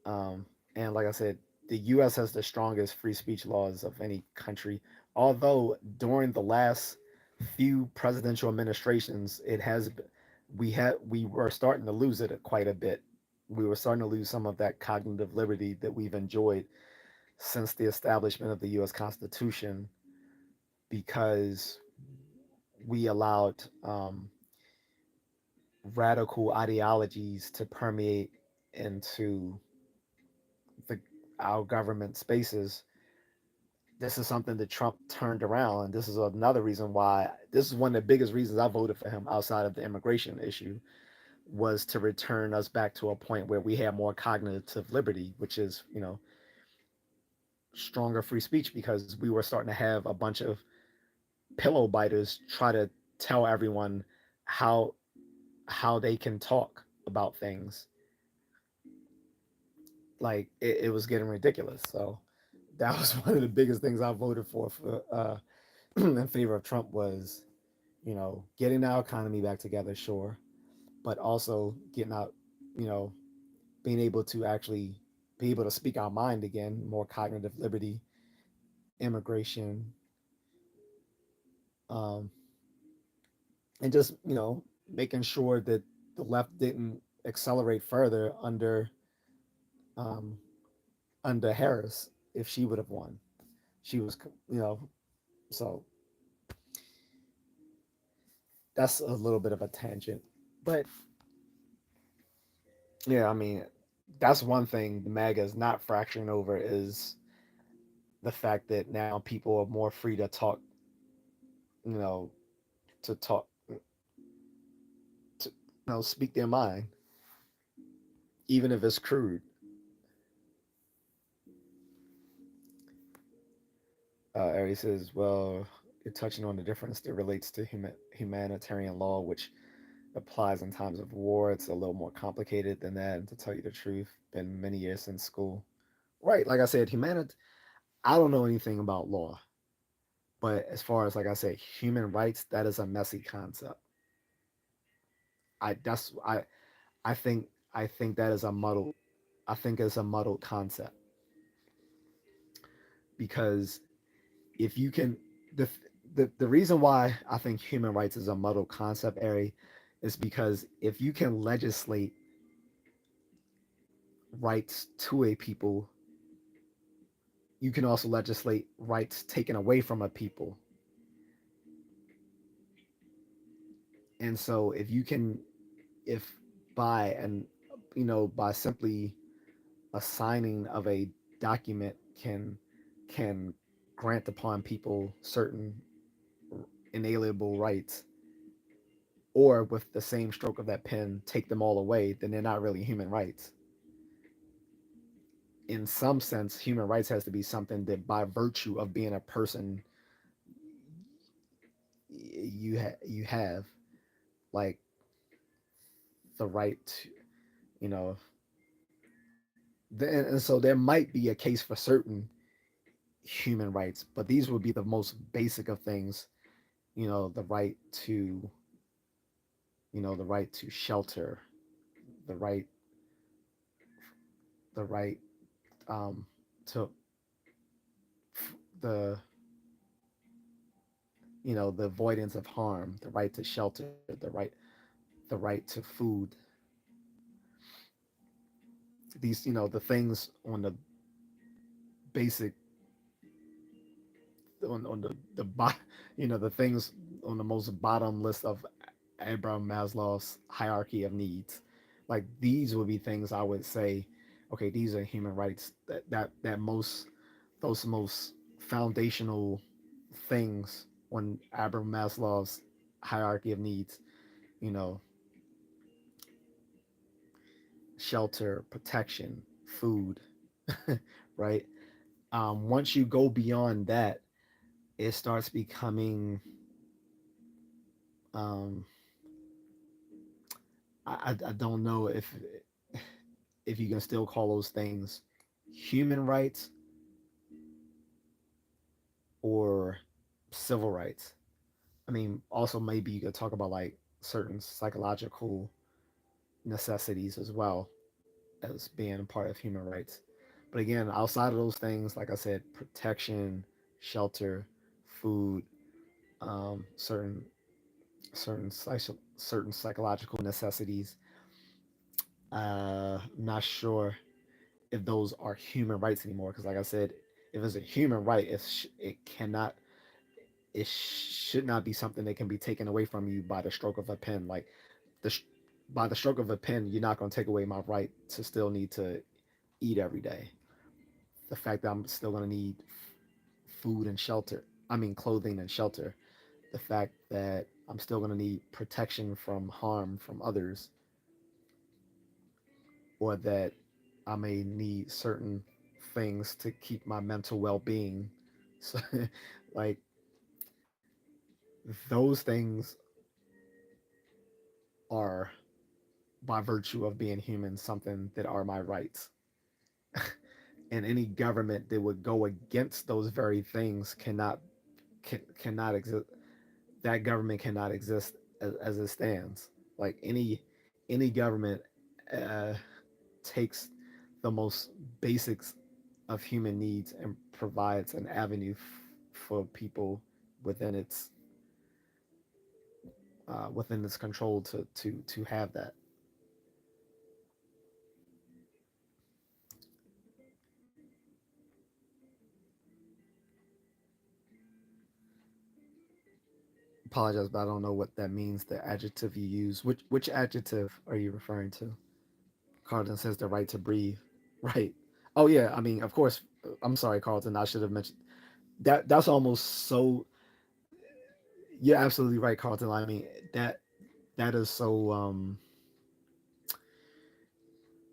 Um, and like I said, the U.S. has the strongest free speech laws of any country. Although during the last few presidential administrations, we were starting to lose it quite a bit. We were starting to lose some of that cognitive liberty that we've enjoyed since the establishment of the U.S. Constitution, because we allowed radical ideologies to permeate into the our government spaces. This is something that Trump turned around. And this is another reason why, this is one of the biggest reasons I voted for him outside of the immigration issue, was to return us back to a point where we have more cognitive liberty, which is, stronger free speech, because we were starting to have a bunch of pillow biters try to tell everyone how how they can talk about things. Like it was getting ridiculous. So that was one of the biggest things I voted for in favor of Trump, was, getting our economy back together, sure, but also getting out, you know, being able to actually be able to speak our mind again, more cognitive liberty, immigration, um, and just, making sure that the left didn't accelerate further um, under Harris if she would have won. She was, so that's a little bit of a tangent, but yeah, I mean, that's one thing the MAGA is not fracturing over, is the fact that now people are more free to talk, you know, to talk, to speak their mind, even if it's crude. Ari says, well, you're touching on the difference that relates to humanitarian law, which applies in times of war. It's a little more complicated than that. And to tell you the truth, been many years since school. Right, like I said, I don't know anything about law, but as far as, like I said, human rights, that is a messy concept. I that's I think I think that is a muddled I think it's a muddled concept, because if you can the the reason why I think human rights is a muddled concept, Ari, is because if you can legislate rights to a people, you can also legislate rights taken away from a people. And so if by and by simply assigning of a document can grant upon people certain inalienable rights, or with the same stroke of that pen take them all away, then they're not really human rights. In some sense, human rights has to be something that, by virtue of being a person, you have, like, the right to, you know, and so there might be a case for certain human rights, but these would be the most basic of things. The right to, the right to shelter, the right, the right, to the, the avoidance of harm, the right to shelter, the right to food. These, the things on the basic, on the the things on the most bottom list of Abraham Maslow's hierarchy of needs. Like, these would be things I would say, okay, these are human rights. That most, those most foundational things on Abraham Maslow's hierarchy of needs. You know, shelter, protection, food, right? Once you go beyond that, it starts becoming, um, I don't know if you can still call those things human rights or civil rights. I mean, also maybe you could talk about like certain psychological necessities as well as being a part of human rights. But again, outside of those things, like I said, protection, shelter, food, certain certain psychological necessities. I'm not sure if those are human rights anymore, because like I said, if it's a human right, it cannot, it should not be something that can be taken away from you by the stroke of a pen. Like, the by the stroke of a pen, you're not going to take away my right to still need to eat every day. The fact that I'm still going to need food and shelter, I mean clothing and shelter. The fact that I'm still going to need protection from harm from others, or that I may need certain things to keep my mental well-being. So, like, those things are, by virtue of being human, something that are my rights. And any government that would go against those very things cannot exist. That government cannot exist as it stands. Like, any government uh, takes the most basics of human needs and provides an avenue for people within its within its control to have that. Apologize, but I don't know what that means. The adjective you use. Which adjective are you referring to? Carlton says the right to breathe. Right. Oh yeah. I mean, of course. I'm sorry, Carlton. I should have mentioned that. That's almost so. You're absolutely right, Carlton. I mean, that is so.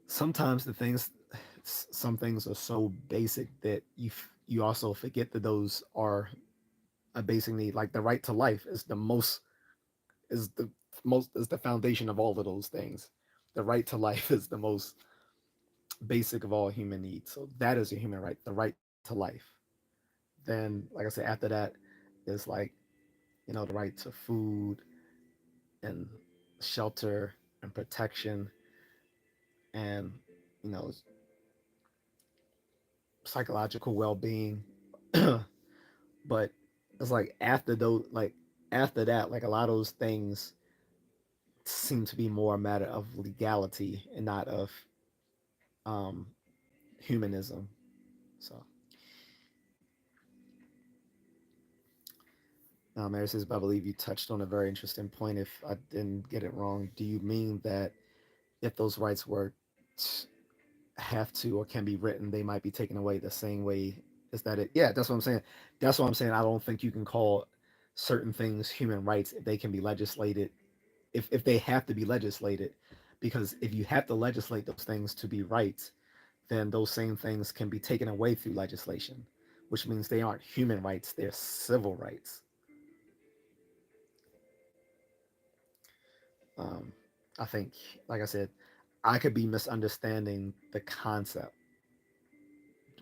Sometimes some things are so basic that you also forget that those are a basic need. Like, the right to life is the is the foundation of all of those things. The right to life is the most basic of all human needs. So that is a human right, the right to life. Then, like I said, after that is like, the right to food and shelter and protection and, you know, psychological well-being. But it's like, after that, like, a lot of those things seem to be more a matter of legality and not of um, humanism. So, Mary says, but I believe you touched on a very interesting point. If I didn't get it wrong, do you mean that if those rights were have to or can be written, they might be taken away the same way. Is that it? Yeah, that's what I'm saying. That's what I'm saying. I don't think you can call certain things human rights if they can be legislated, if they have to be legislated, because if you have to legislate those things to be rights, then those same things can be taken away through legislation, which means they aren't human rights, they're civil rights. Um, I think, like I said, I could be misunderstanding the concept,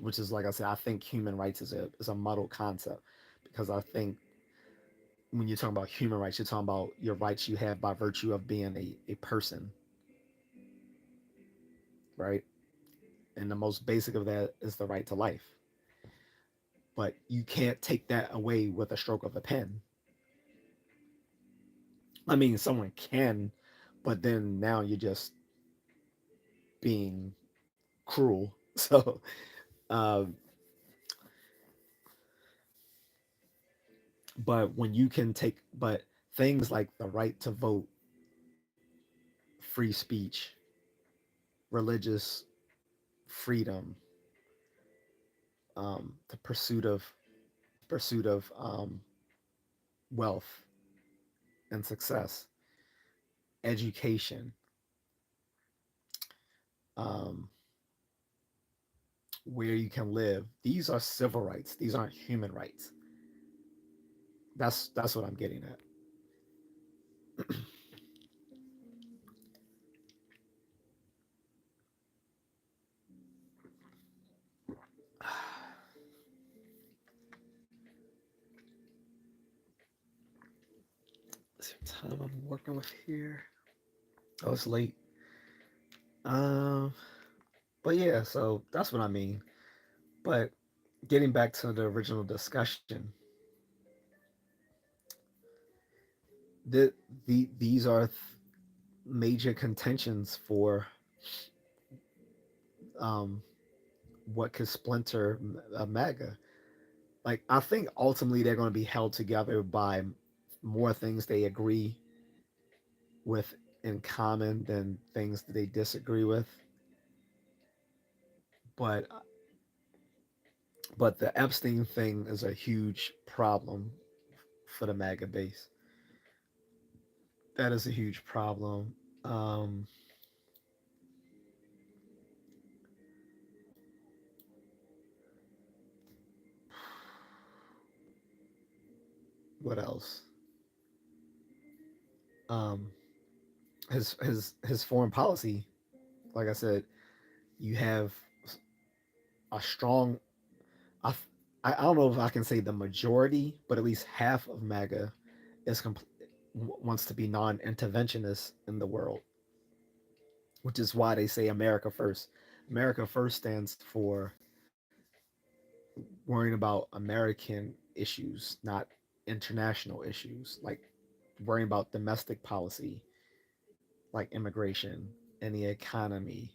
which is, like I said, I think human rights is a muddled concept, because I think when you're talking about human rights, you're talking about your rights you have by virtue of being a person, right? And the most basic of that is the right to life. But you can't take that away with a stroke of a pen. I mean, someone can, but then now you're just being cruel. So, um, but when you can take, but things like the right to vote, free speech, religious freedom, the pursuit of wealth and success, education, um, where you can live. These are civil rights. These aren't human rights. That's what I'm getting at. Let's see what time I'm working with here. Oh, it's late. Um, but yeah, so that's what I mean. But getting back to the original discussion, the, these are major contentions for um, what could splinter a MAGA. Like, I think ultimately they're going to be held together by more things they agree with in common than things that they disagree with. But the Epstein thing is a huge problem for the MAGA base. That is a huge problem. Um, what else? Um, his foreign policy. Like I said, you have a strong. I I don't know if I can say the majority, but at least half of MAGA is wants to be non-interventionist in the world, which is why they say America first. America first stands for worrying about American issues, not international issues, like worrying about domestic policy, like immigration and the economy,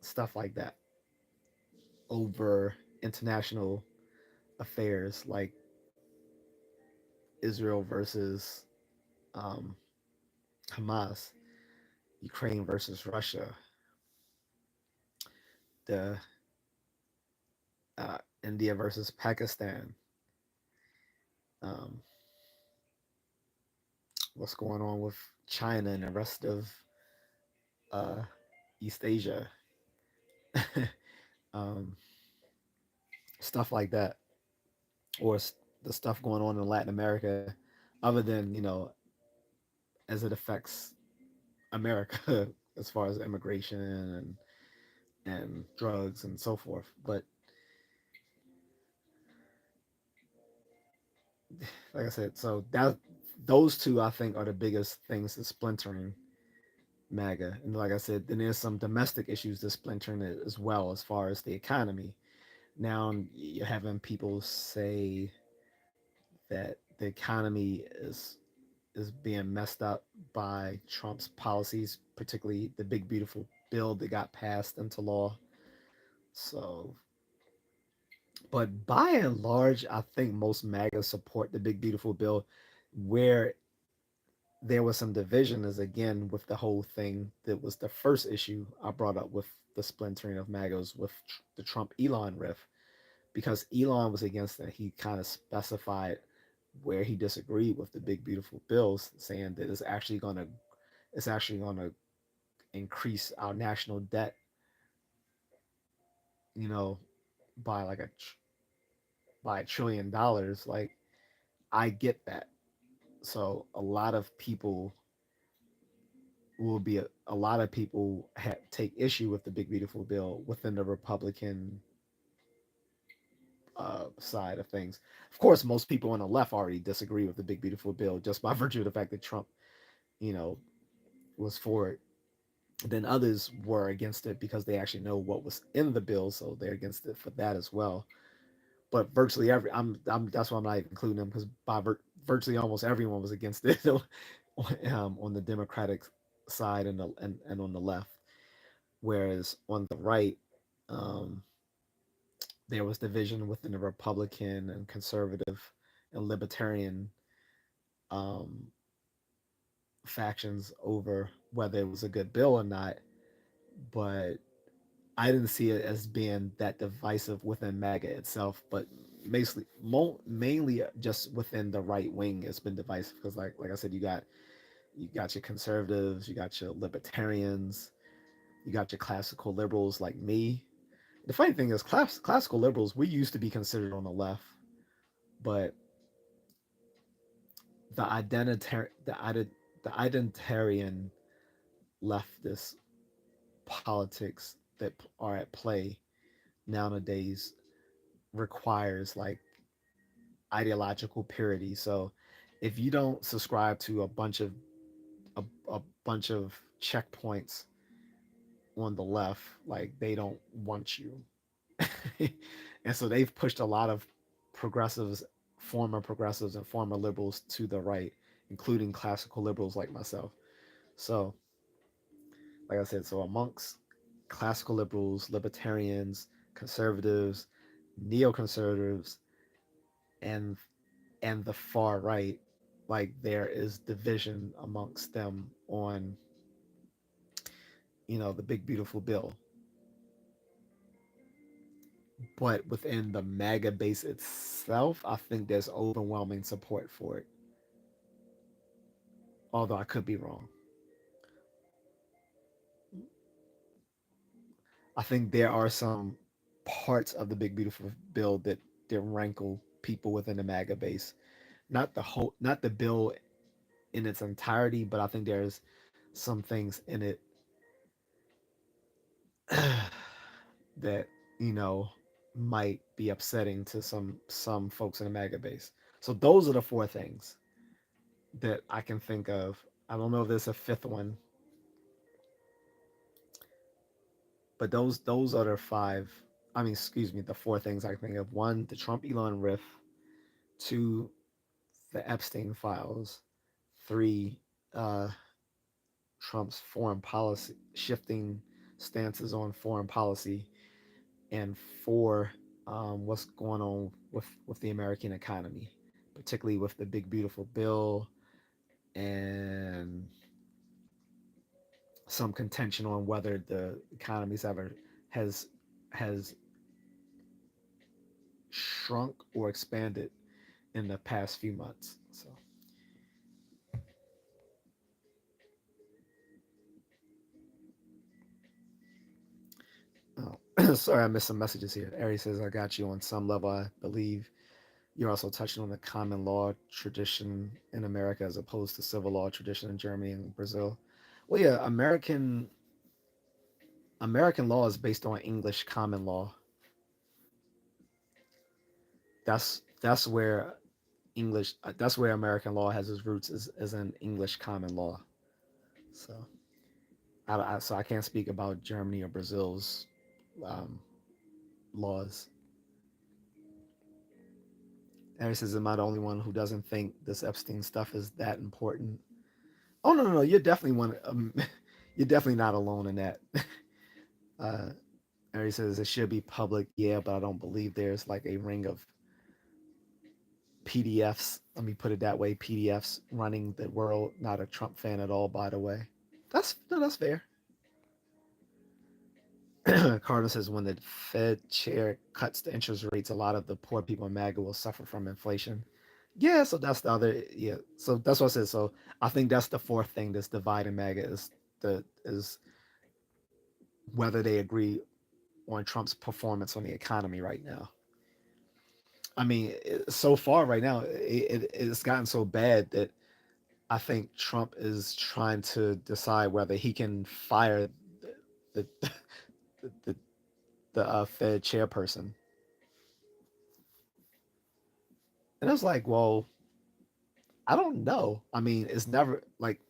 stuff like that, over international affairs like Israel versus um, Hamas, Ukraine versus Russia, the India versus Pakistan, um, what's going on with China and the rest of uh, East Asia, um, stuff like that, or the stuff going on in Latin America, other than as it affects America as far as immigration and drugs and so forth. But like I said, so that those two I think are the biggest things that's splintering MAGA. And like I said, then there's some domestic issues that's splintering it as well as far as the economy. Now you're having people say that the economy is being messed up by Trump's policies, particularly the big beautiful bill that got passed into law. So, but by and large, I think most MAGA support the big beautiful bill. Where there was some division is again with the whole thing that was the first issue I brought up with the splintering of MAGAs with the Trump Elon riff, because Elon was against it. He kind of specified where he disagreed with the big beautiful bills, saying that it's actually gonna increase our national debt, you know, by like by $1 trillion. Like, I get that. So a lot of people a lot of people take issue with the big beautiful bill within the Republican side of things. Of course, most people on the left already disagree with the big beautiful bill just by virtue of the fact that Trump, you know, was for it. Then others were against it because they actually know what was in the bill, so they're against it for that as well. But virtually I'm that's why I'm not even including them, because virtually almost everyone was against it on the Democratic side and on the left. Whereas on the right, um, there was division within the Republican and conservative and libertarian um, factions over whether it was a good bill or not. But I didn't see it as being that divisive within MAGA itself, but mainly just within the right wing, it's been divisive because, like I said, you got your conservatives, you got your libertarians, you got your classical liberals like me. The funny thing is, classical liberals, we used to be considered on the left, but the identitarian the identitarian leftist politics that are at play nowadays requires like ideological purity. So if you don't subscribe to a bunch of checkpoints on the left, like, they don't want you. And so they've pushed a lot of progressives, former progressives and former liberals to the right, including classical liberals like myself. So, like I said, so amongst classical liberals, libertarians, conservatives, neoconservatives, and and the far right, like, there is division amongst them on, the big beautiful bill. But within the MAGA base itself, I think there's overwhelming support for it, although I could be wrong. I think there are some parts of the big beautiful bill that rankle people within the MAGA base. Not the bill in its entirety, but I think there's some things in it that, you know might be upsetting to some folks in the MAGA base. So those are the four things that I can think of. I don't know if there's a fifth one, but those are the five. I mean, excuse me, the four things I can think of. One, the Trump Elon riff. Two, the Epstein files. Three, uh, Trump's foreign policy, shifting stances on foreign policy. And four, what's going on with the American economy, particularly with the big beautiful bill, and some contention on whether the economy's ever has has shrunk or expanded in the past few months. So, oh, sorry, I missed some messages here. Ari says, I got you on some level. I believe you're also touching on the common law tradition in America as opposed to civil law tradition in Germany and Brazil. Well, yeah, American law is based on English common law. That's where that's where American law has its roots, is in English common law. So so I can't speak about Germany or Brazil's um, laws. Harry says, "Am I the only one who doesn't think this Epstein stuff is that important?" Oh, no, no, no! You're definitely one. You're definitely not alone in that. uh, Harry says it should be public, yeah, but I don't believe there's like a ring of PDFs. Let me put it that way. PDFs running the world. Not a Trump fan at all, by the way. That's no, that's fair. Carter says when the Fed chair cuts the interest rates, a lot of the poor people in MAGA will suffer from inflation. Yeah, so that's the other. Yeah, so that's what I said. So I think that's the fourth thing that's dividing MAGA is whether they agree on Trump's performance on the economy right now. I mean, so far right now, it's gotten so bad that I think Trump is trying to decide whether he can fire the the, the Fed chairperson. And I was like, well, I don't know. I mean, it's never like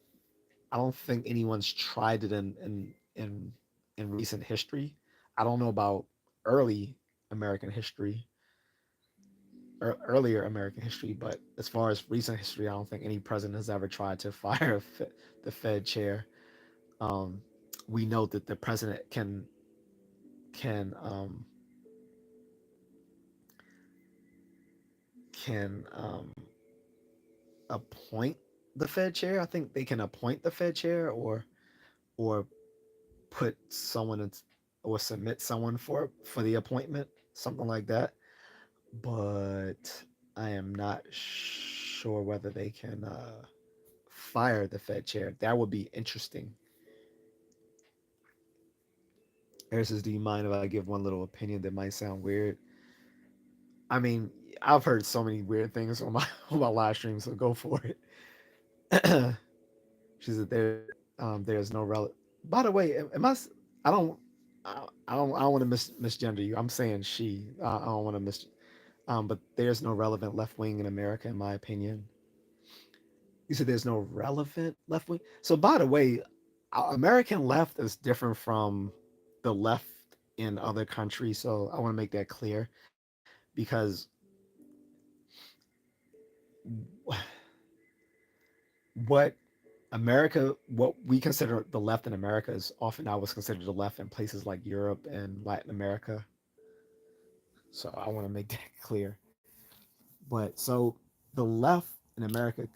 I don't think anyone's tried it in recent history. I don't know about early American history or earlier American history, but as far as recent history, I don't think any president has ever tried to fire the Fed chair. Um, we know that the president can can appoint the Fed chair. I think they can appoint the Fed chair or put someone in, or submit someone for the appointment, something like that. But I am not sure whether they can fire the Fed chair. That would be interesting. Harris says, "Do you mind if I give one little opinion that might sound weird?" I mean, I've heard so many weird things on my on my live stream, so go for it. She said, "There's no rel." By the way, am I? I don't. I don't want to misgender you. I'm saying she. I don't want to mis. But there's no relevant left wing in America, in my opinion. You said there's no relevant left wing. So, by the way, American left is different from the left in other countries. So, I want to make that clear because what what we consider the left in America is often I was considered the left in places like Europe and Latin America. So, I want to make that clear. But so the left in America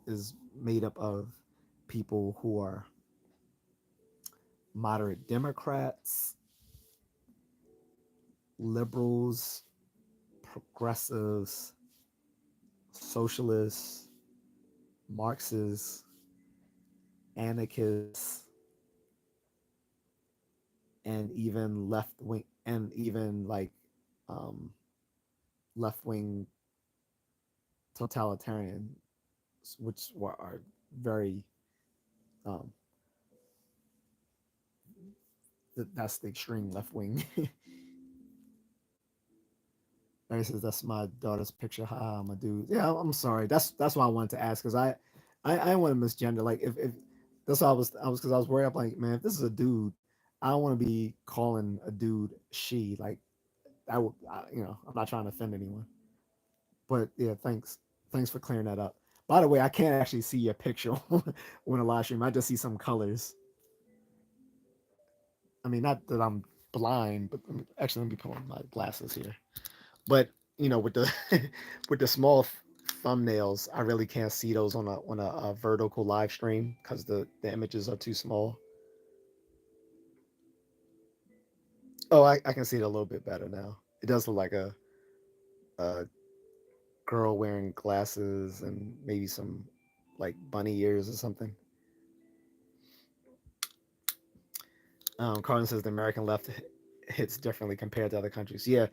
is made up of people who are moderate Democrats, liberals, progressives, socialists, Marxists, anarchists, and even left wing, and even like um, left wing totalitarian, which are very um, that's the extreme left wing. Larry says that's my daughter's picture. Ha, I'm a dude. Yeah, I'm sorry. That's why I wanted to ask because I want to misgender. Like if that's why I was because I was worried. I'm like, man, if this is a dude, I don't want to be calling a dude she. Like I would, I'm not trying to offend anyone. But yeah, thanks for clearing that up. By the way, I can't actually see your picture on a live stream. I just see some colors. I mean, not that I'm blind, but actually, let me put on my glasses here. But with the with the small thumbnails, I really can't see those on a vertical live stream because the images are too small. Oh, I can see it a little bit better now. It does look like a girl wearing glasses and maybe some like bunny ears or something. Carlin says the American left hits differently compared to other countries. Yeah,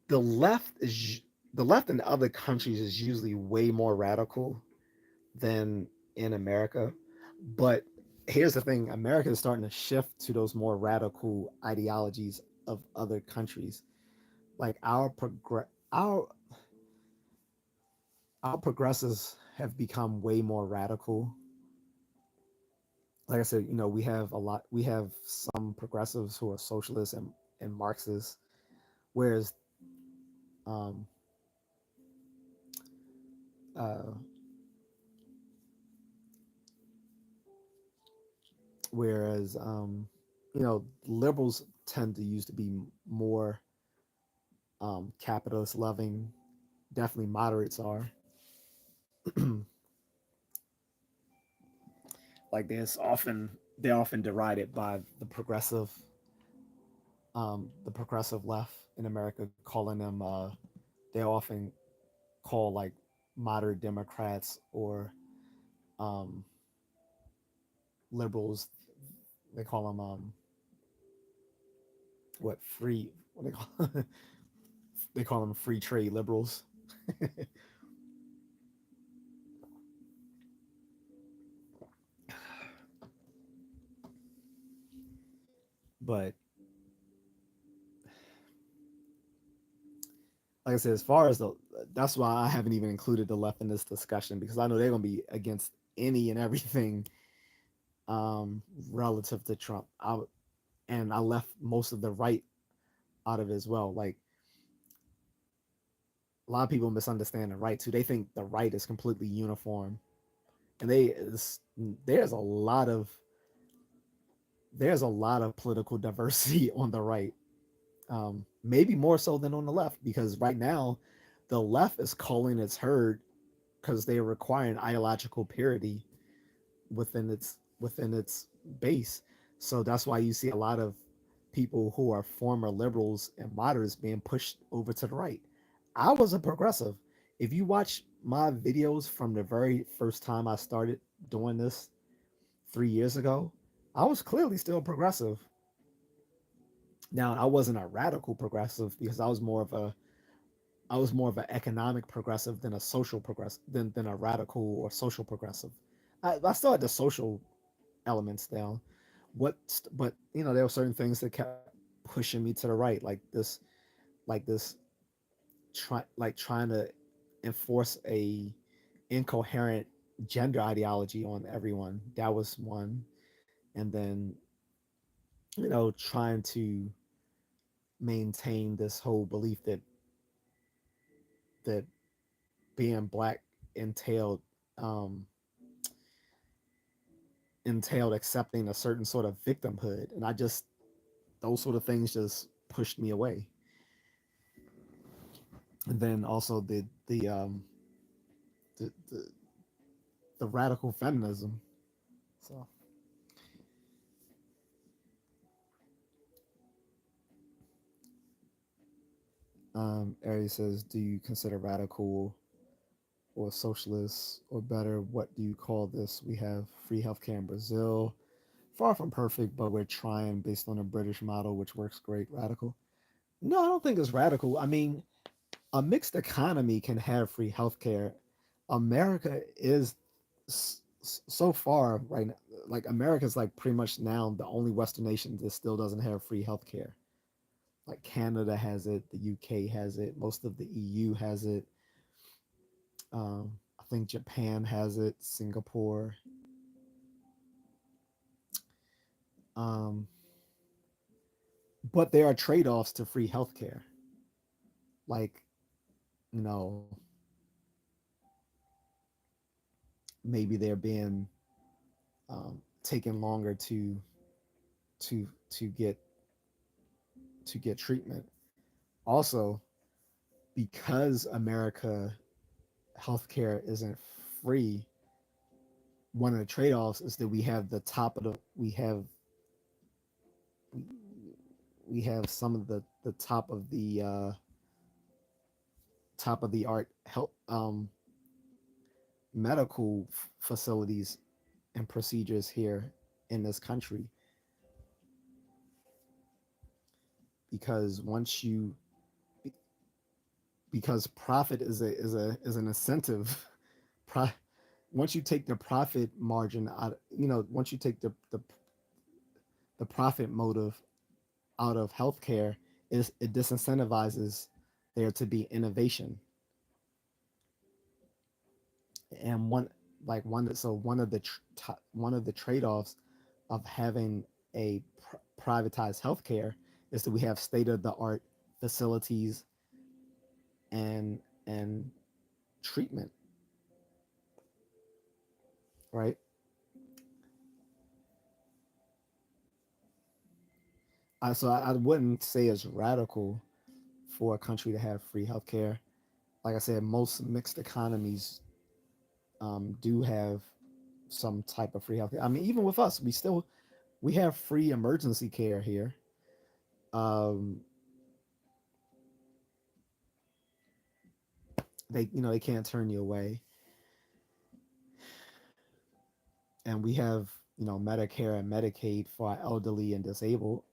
the left is the left in other countries is usually way more radical than in America. But here's the thing: America is starting to shift to those more radical ideologies of other countries. Like our progressives have become way more radical. Like I said, we have some progressives who are socialists and Marxists, whereas um, uh, whereas liberals tend to used to be more capitalist loving, definitely moderates are. Like they're often derided by the progressive left in America, calling them they're often called like moderate Democrats or um, liberals. They call them what free what they call they call them free trade liberals. But like I said, as far as the that's why I haven't even included the left in this discussion because I know they're gonna be against any and everything um, relative to Trump. And I left most of the right out of it as well. Like a lot of people misunderstand the right too. They think the right is completely uniform, and there's a lot of political diversity on the right. Maybe more so than on the left because right now the left is calling its herd because they're requiring ideological purity within its base. So that's why you see a lot of people who are former liberals and moderates being pushed over to the right. I was a progressive. If you watch my videos from the very first time I started doing this 3 years ago, I was clearly still progressive. Now I wasn't a radical progressive because I was more of an economic progressive than a social progressive than a radical or social progressive. I still had the social elements down. What, but there were certain things that kept pushing me to the right, like this, trying to enforce a incoherent gender ideology on everyone. That was one, and then trying to maintain this whole belief that being black entailed um, entailed accepting a certain sort of victimhood, and I just those sort of things just pushed me away. And then also the the radical feminism. So Ari says, do you consider radical or socialist or better? What do you call this? We have free healthcare in Brazil. Far from perfect, but we're trying based on a British model, which works great. Radical? No, I don't think it's radical. I mean, a mixed economy can have free healthcare. America is so far right now, like America's like pretty much now the only Western nation that still doesn't have free healthcare. Like Canada has it, the UK has it, most of the EU has it. I think Japan has it, Singapore. Um, but there are trade-offs to free healthcare. Like, you know, maybe they're being taken longer to get treatment. Also, because America healthcare isn't free, one of the trade-offs is that we have some of the top of the art health medical facilities and procedures here in this country because because profit is an incentive. Pro, once you take the profit margin out, once you take the profit motive out of healthcare, it disincentivizes there to be innovation. And one of the trade-offs of having a privatized healthcare is that we have state of the art facilities and treatment, right? So I wouldn't say it's radical for a country to have free healthcare. like I said, most mixed economies do have some type of free healthcare. I mean, even with us, we have free emergency care here. Um, they can't turn you away, and we have Medicare and Medicaid for our elderly and disabled,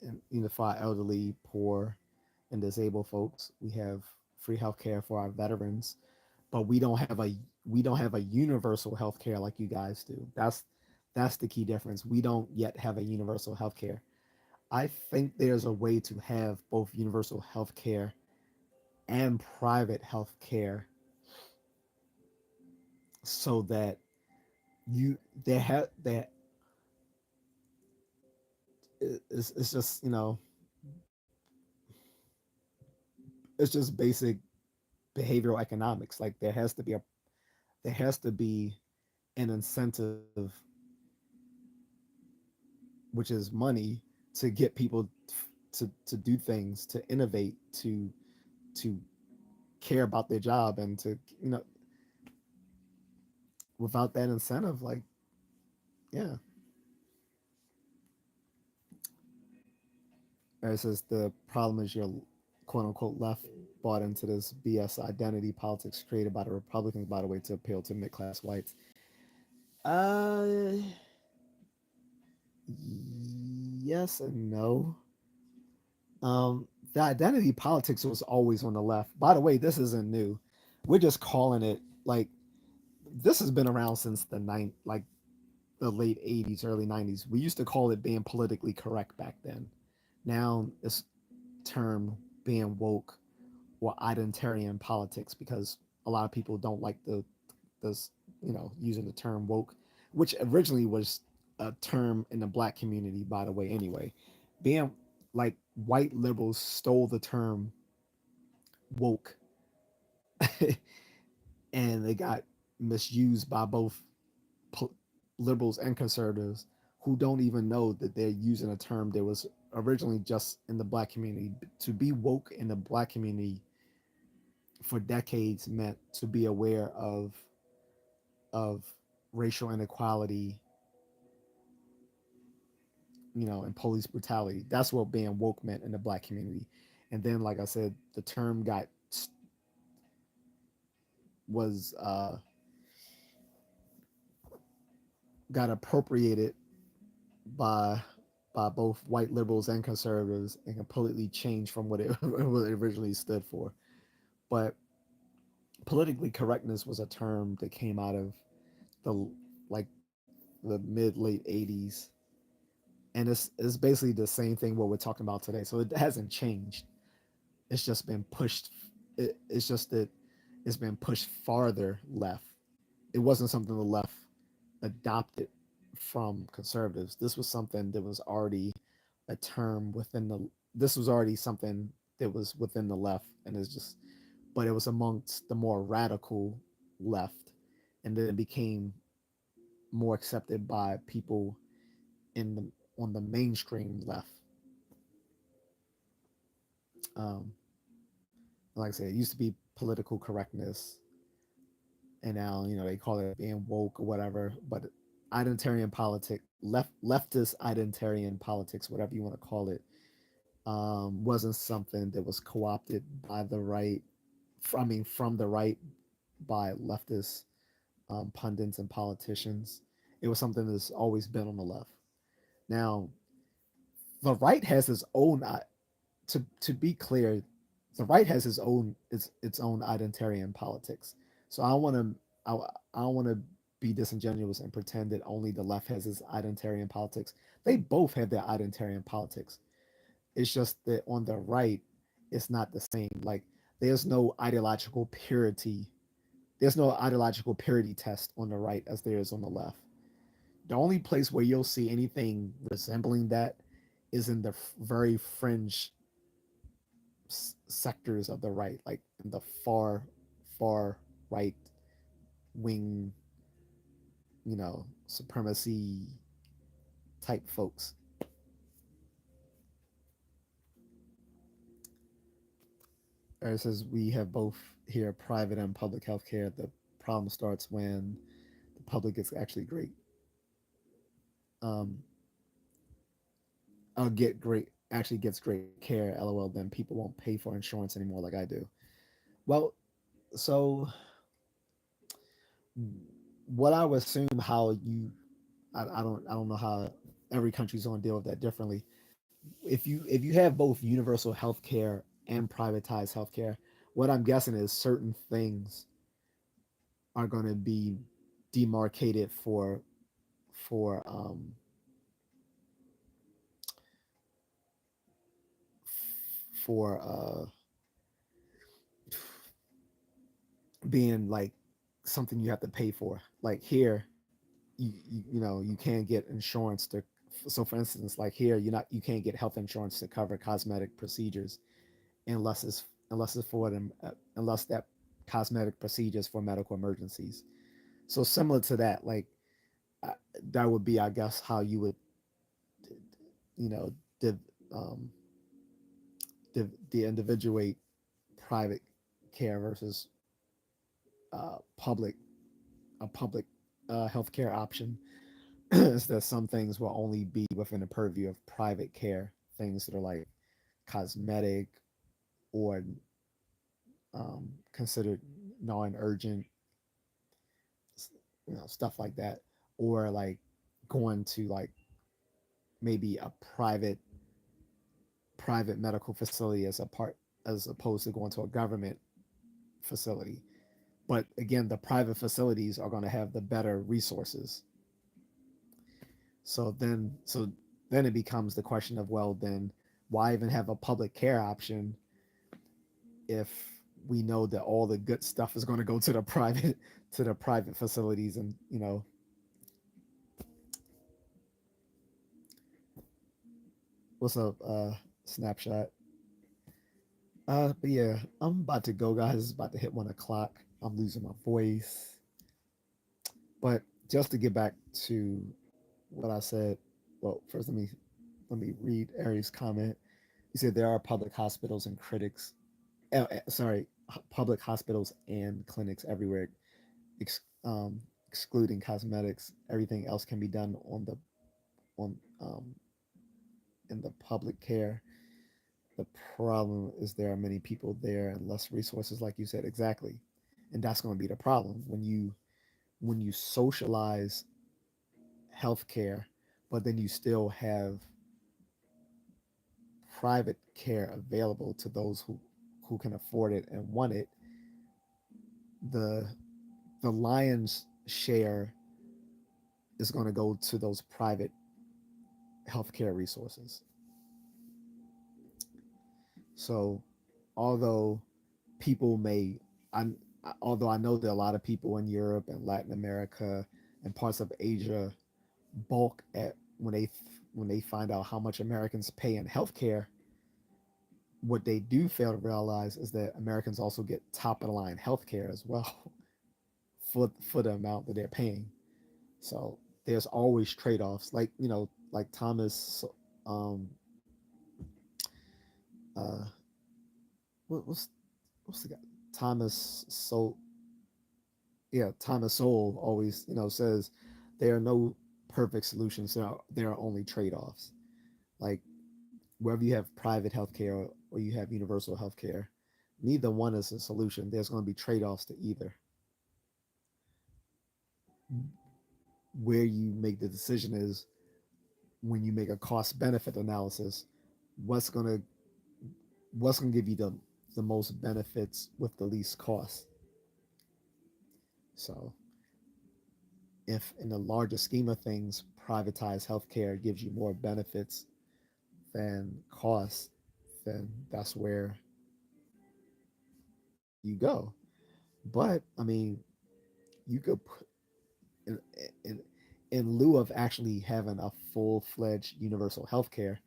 and for our elderly, poor, and disabled folks. We have free healthcare for our veterans, but we don't have a universal healthcare like you guys do. That's the key difference. We don't yet have a universal healthcare. I think there's a way to have both universal healthcare and private healthcare so that you they have that it's just it's just basic behavioral economics. Like there has to be an incentive, which is money, to get people to do things, to innovate, to care about their job, and to without that incentive, like, yeah. It says the problem is your quote unquote left bought into this BS identity politics created by the Republicans, by the way, to appeal to mid class whites. Uh, yes and no. The identity politics was always on the left. By the way, this isn't new. We're just calling it like this has been around since like the late '80s, early '90s. We used to call it being politically correct back then. Now it's termed being woke or identitarian politics because a lot of people don't like this using the term woke, which originally was a term in the black community, by the way. Anyway, being like white liberals stole the term woke and they got misused by both po- liberals and conservatives who don't even know that they're using a term that was originally just in the black community. To be woke in the black community for decades meant to be aware of racial inequality, and police brutality. That's what being woke meant in the black community. And then, like I said, the term was got appropriated by both white liberals and conservatives and completely changed from what it, what it originally stood for. But politically correctness was a term that came out of the like the mid late '80s, and it's basically the same thing what we're talking about today. So it hasn't changed. It's just been pushed. It's just that it's been pushed farther left. It wasn't something the left adopted from conservatives. This was something that was already a term within the. This was already something that was within the left, and it's just, but it was amongst the more radical left, and then it became more accepted by people in the on the mainstream left. Um, like I said, it used to be political correctness, and now they call it being woke or whatever. But identitarian politics, leftist identitarian politics, whatever you want to call it, wasn't something that was co-opted by the right. I mean, from the right by leftist pundits and politicians. It was something that's always been on the left. Now, the right has its own. To be clear, the right has its own identitarian politics. So I don't want to be disingenuous and pretend that only the left has its identitarian politics. They both have their identitarian politics. It's just that on the right, it's not the same. Like there's no ideological purity. There's no ideological purity test on the right as there is on the left. The only place where you'll see anything resembling that is in the very fringe sectors of the right, like in the far right wing, supremacy type folks. It says we have both here private and public healthcare. The problem starts when the public is actually great. Um, I'll get great actually gets great care. LOL. Then people won't pay for insurance anymore like I do. Well, so what I would assume how you I don't know how every country's going to deal with that differently. If you have both universal health care and privatized health care, what I'm guessing is certain things are going to be demarcated for for being like something you have to pay for. Like here, you you can't get insurance to. So for instance, like here, you can't get health insurance to cover cosmetic procedures unless it's for them unless that cosmetic procedures for medical emergencies. So similar to that, like uh, that would be, I guess, how you would, you know, div, um, de-individuate private care versus public a public healthcare option. Is that some things will only be within the purview of private care, things that are like cosmetic or considered non-urgent, stuff like that, or like going to like maybe a private medical facility as opposed to going to a government facility. But again, the private facilities are going to have the better resources. So then it becomes the question of, well, then why even have a public care option if we know that all the good stuff is going to go to the private to the private facilities? And what's up, snapshot? But yeah, I'm about to go, guys. It's about to hit 1 o'clock. I'm losing my voice. But just to get back to what I said, well, first let me read Aries' comment. He said there are public hospitals and critics. Sorry, public hospitals and clinics everywhere, ex, excluding cosmetics. Everything else can be done on in the public care. The problem is there are many people there and less resources, like you said, exactly, and that's going to be the problem when you socialize healthcare, but then you still have private care available to those who can afford it and want it. The the lion's share is going to go to those private healthcare resources. So although people may I although I know that a lot of people in Europe and Latin America and parts of Asia balk at when they find out how much Americans pay in healthcare, what they do fail to realize is that Americans also get top of the line healthcare as well for the amount that they're paying. So there's always trade offs, like like Thomas, um, uh, what, what's the guy? Thomas So yeah, Thomas Sowell always says there are no perfect solutions. There are only trade offs. Like whether you have private healthcare or you have universal healthcare, neither one is a solution. There's going to be trade offs to either. Where you make the decision is when you make a cost benefit analysis, what's going to what's going to give you the most benefits with the least cost. So if in the larger scheme of things, privatized healthcare gives you more benefits than cost, then that's where you go. But I mean, you could put in, in, in lieu of actually having a full-fledged universal healthcare,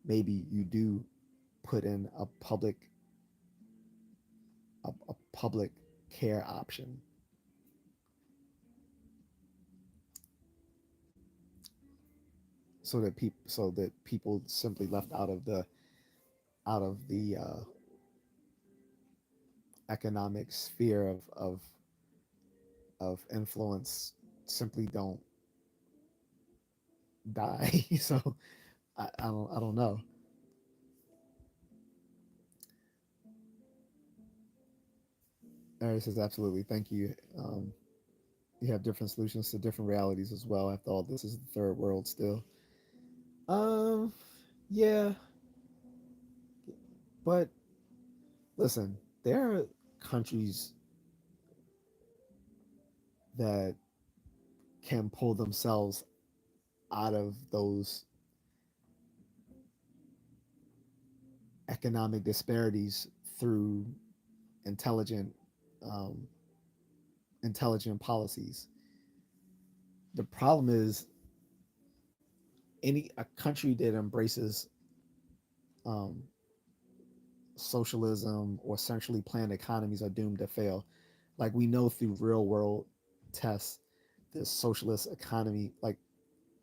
maybe you do put in a public care option so that people simply left out of the economic sphere of influence simply don't die. So I don't know. Ari says absolutely. Thank you. You have different solutions to different realities as well. After all, this is the third world still. Um, yeah, but listen, there are countries that can pull themselves out of those economic disparities through intelligent, um, intelligent policies. The problem is any a country that embraces um, socialism or centrally planned economies are doomed to fail. Like we know through real world tests, the socialist economy, like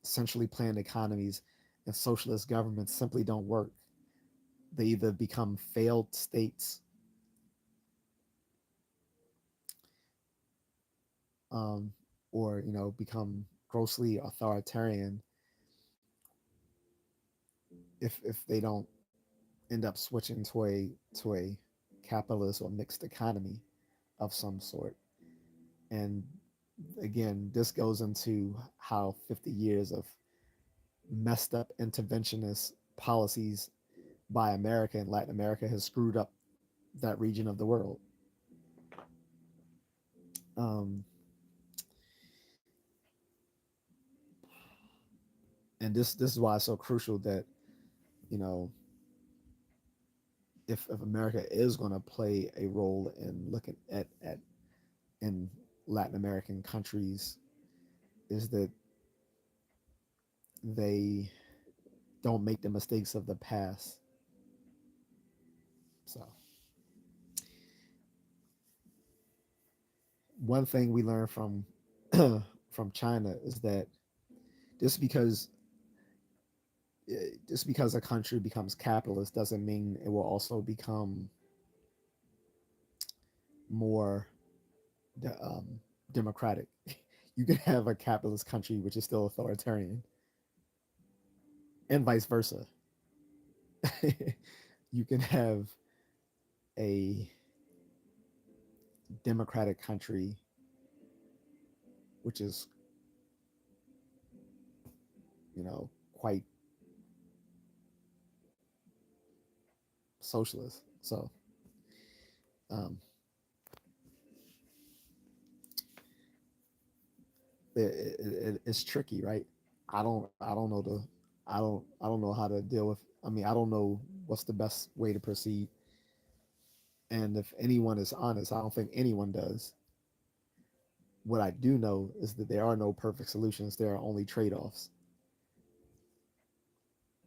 centrally planned economies and socialist governments simply don't work. They either become failed states, um, or become grossly authoritarian if they don't end up switching to a capitalist or mixed economy of some sort. And again, this goes into how 50 years of messed up interventionist policies by America and Latin America has screwed up that region of the world. Um, and this is why it's so crucial that you know if America is going to play a role in looking at in Latin American countries, is that they don't make the mistakes of the past. So one thing we learned from from China is that just because just because a country becomes capitalist doesn't mean it will also become more um, democratic. You can have a capitalist country which is still authoritarian, and vice versa. You can have a democratic country which is, quite socialist. So um, it's tricky, right? I don't know I don't know how to deal with. I mean, I don't know what's the best way to proceed. And if anyone is honest, I don't think anyone does. What I do know is that there are no perfect solutions. There are only trade offs.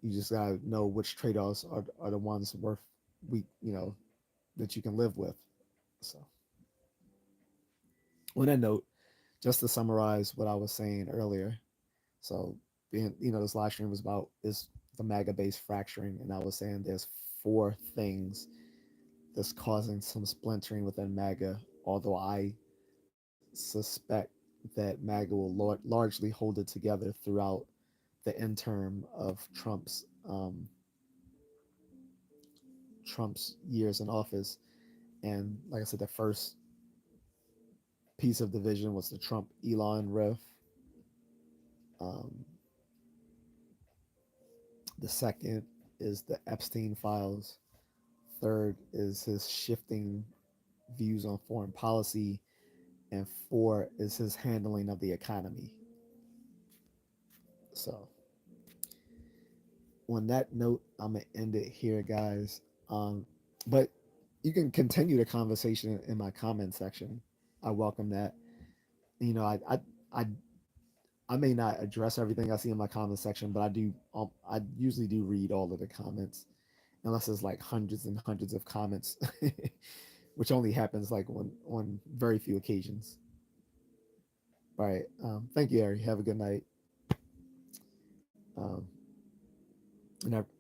You just gotta know which trade offs are the ones worth that you can live with. So on that note, just to summarize what I was saying earlier, so being this live stream was about is the MAGA base fracturing, and I was saying there's four things that's causing some splintering within MAGA. Although I suspect that MAGA will largely hold it together throughout the interim of Trump's years in office. And like I said, the first piece of division was the Trump Elon riff. Um, the second is the Epstein files. Third is his shifting views on foreign policy. And four is his handling of the economy. So, on that note, I'm going to end it here, guys. But you can continue the conversation in my comment section. I welcome that. I I may not address everything I see in my comment section, but I do. I usually do read all of the comments, unless it's like hundreds and hundreds of comments, which only happens like on very few occasions. All right. Thank you, Ari. Have a good night. Um,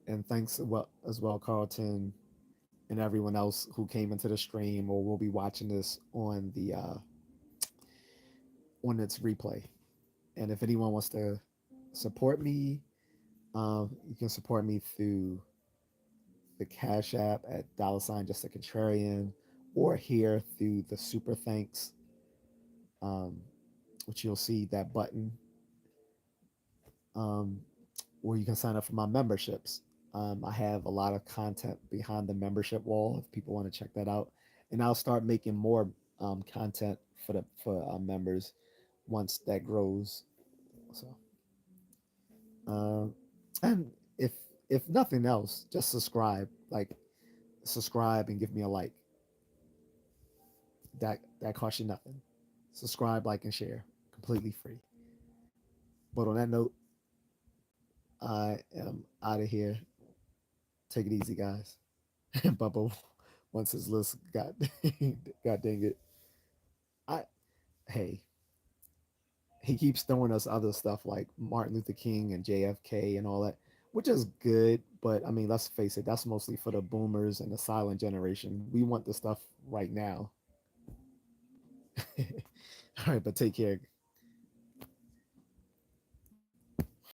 and thanks as well, Carlton and everyone else who came into the stream or will be watching this on its replay. And if anyone wants to support me, you can support me through the Cash App at $ Just A Contrarian, or here through the Super Thanks, um, which you'll see that button, um, or you can sign up for my memberships. I have a lot of content behind the membership wall if people want to check that out, and I'll start making more content for members once that grows. So, uh, and if nothing else, just subscribe. Like subscribe and give me a like. That costs you nothing. Subscribe, like, and share, completely free. But on that note, I am out of here. Take it easy, guys. Bubba, once his list got got dang it. I hey, he keeps throwing us other stuff like Martin Luther King and JFK and all that, which is good. But I mean, let's face it, that's mostly for the boomers and the silent generation. We want the stuff right now. All right, but take care.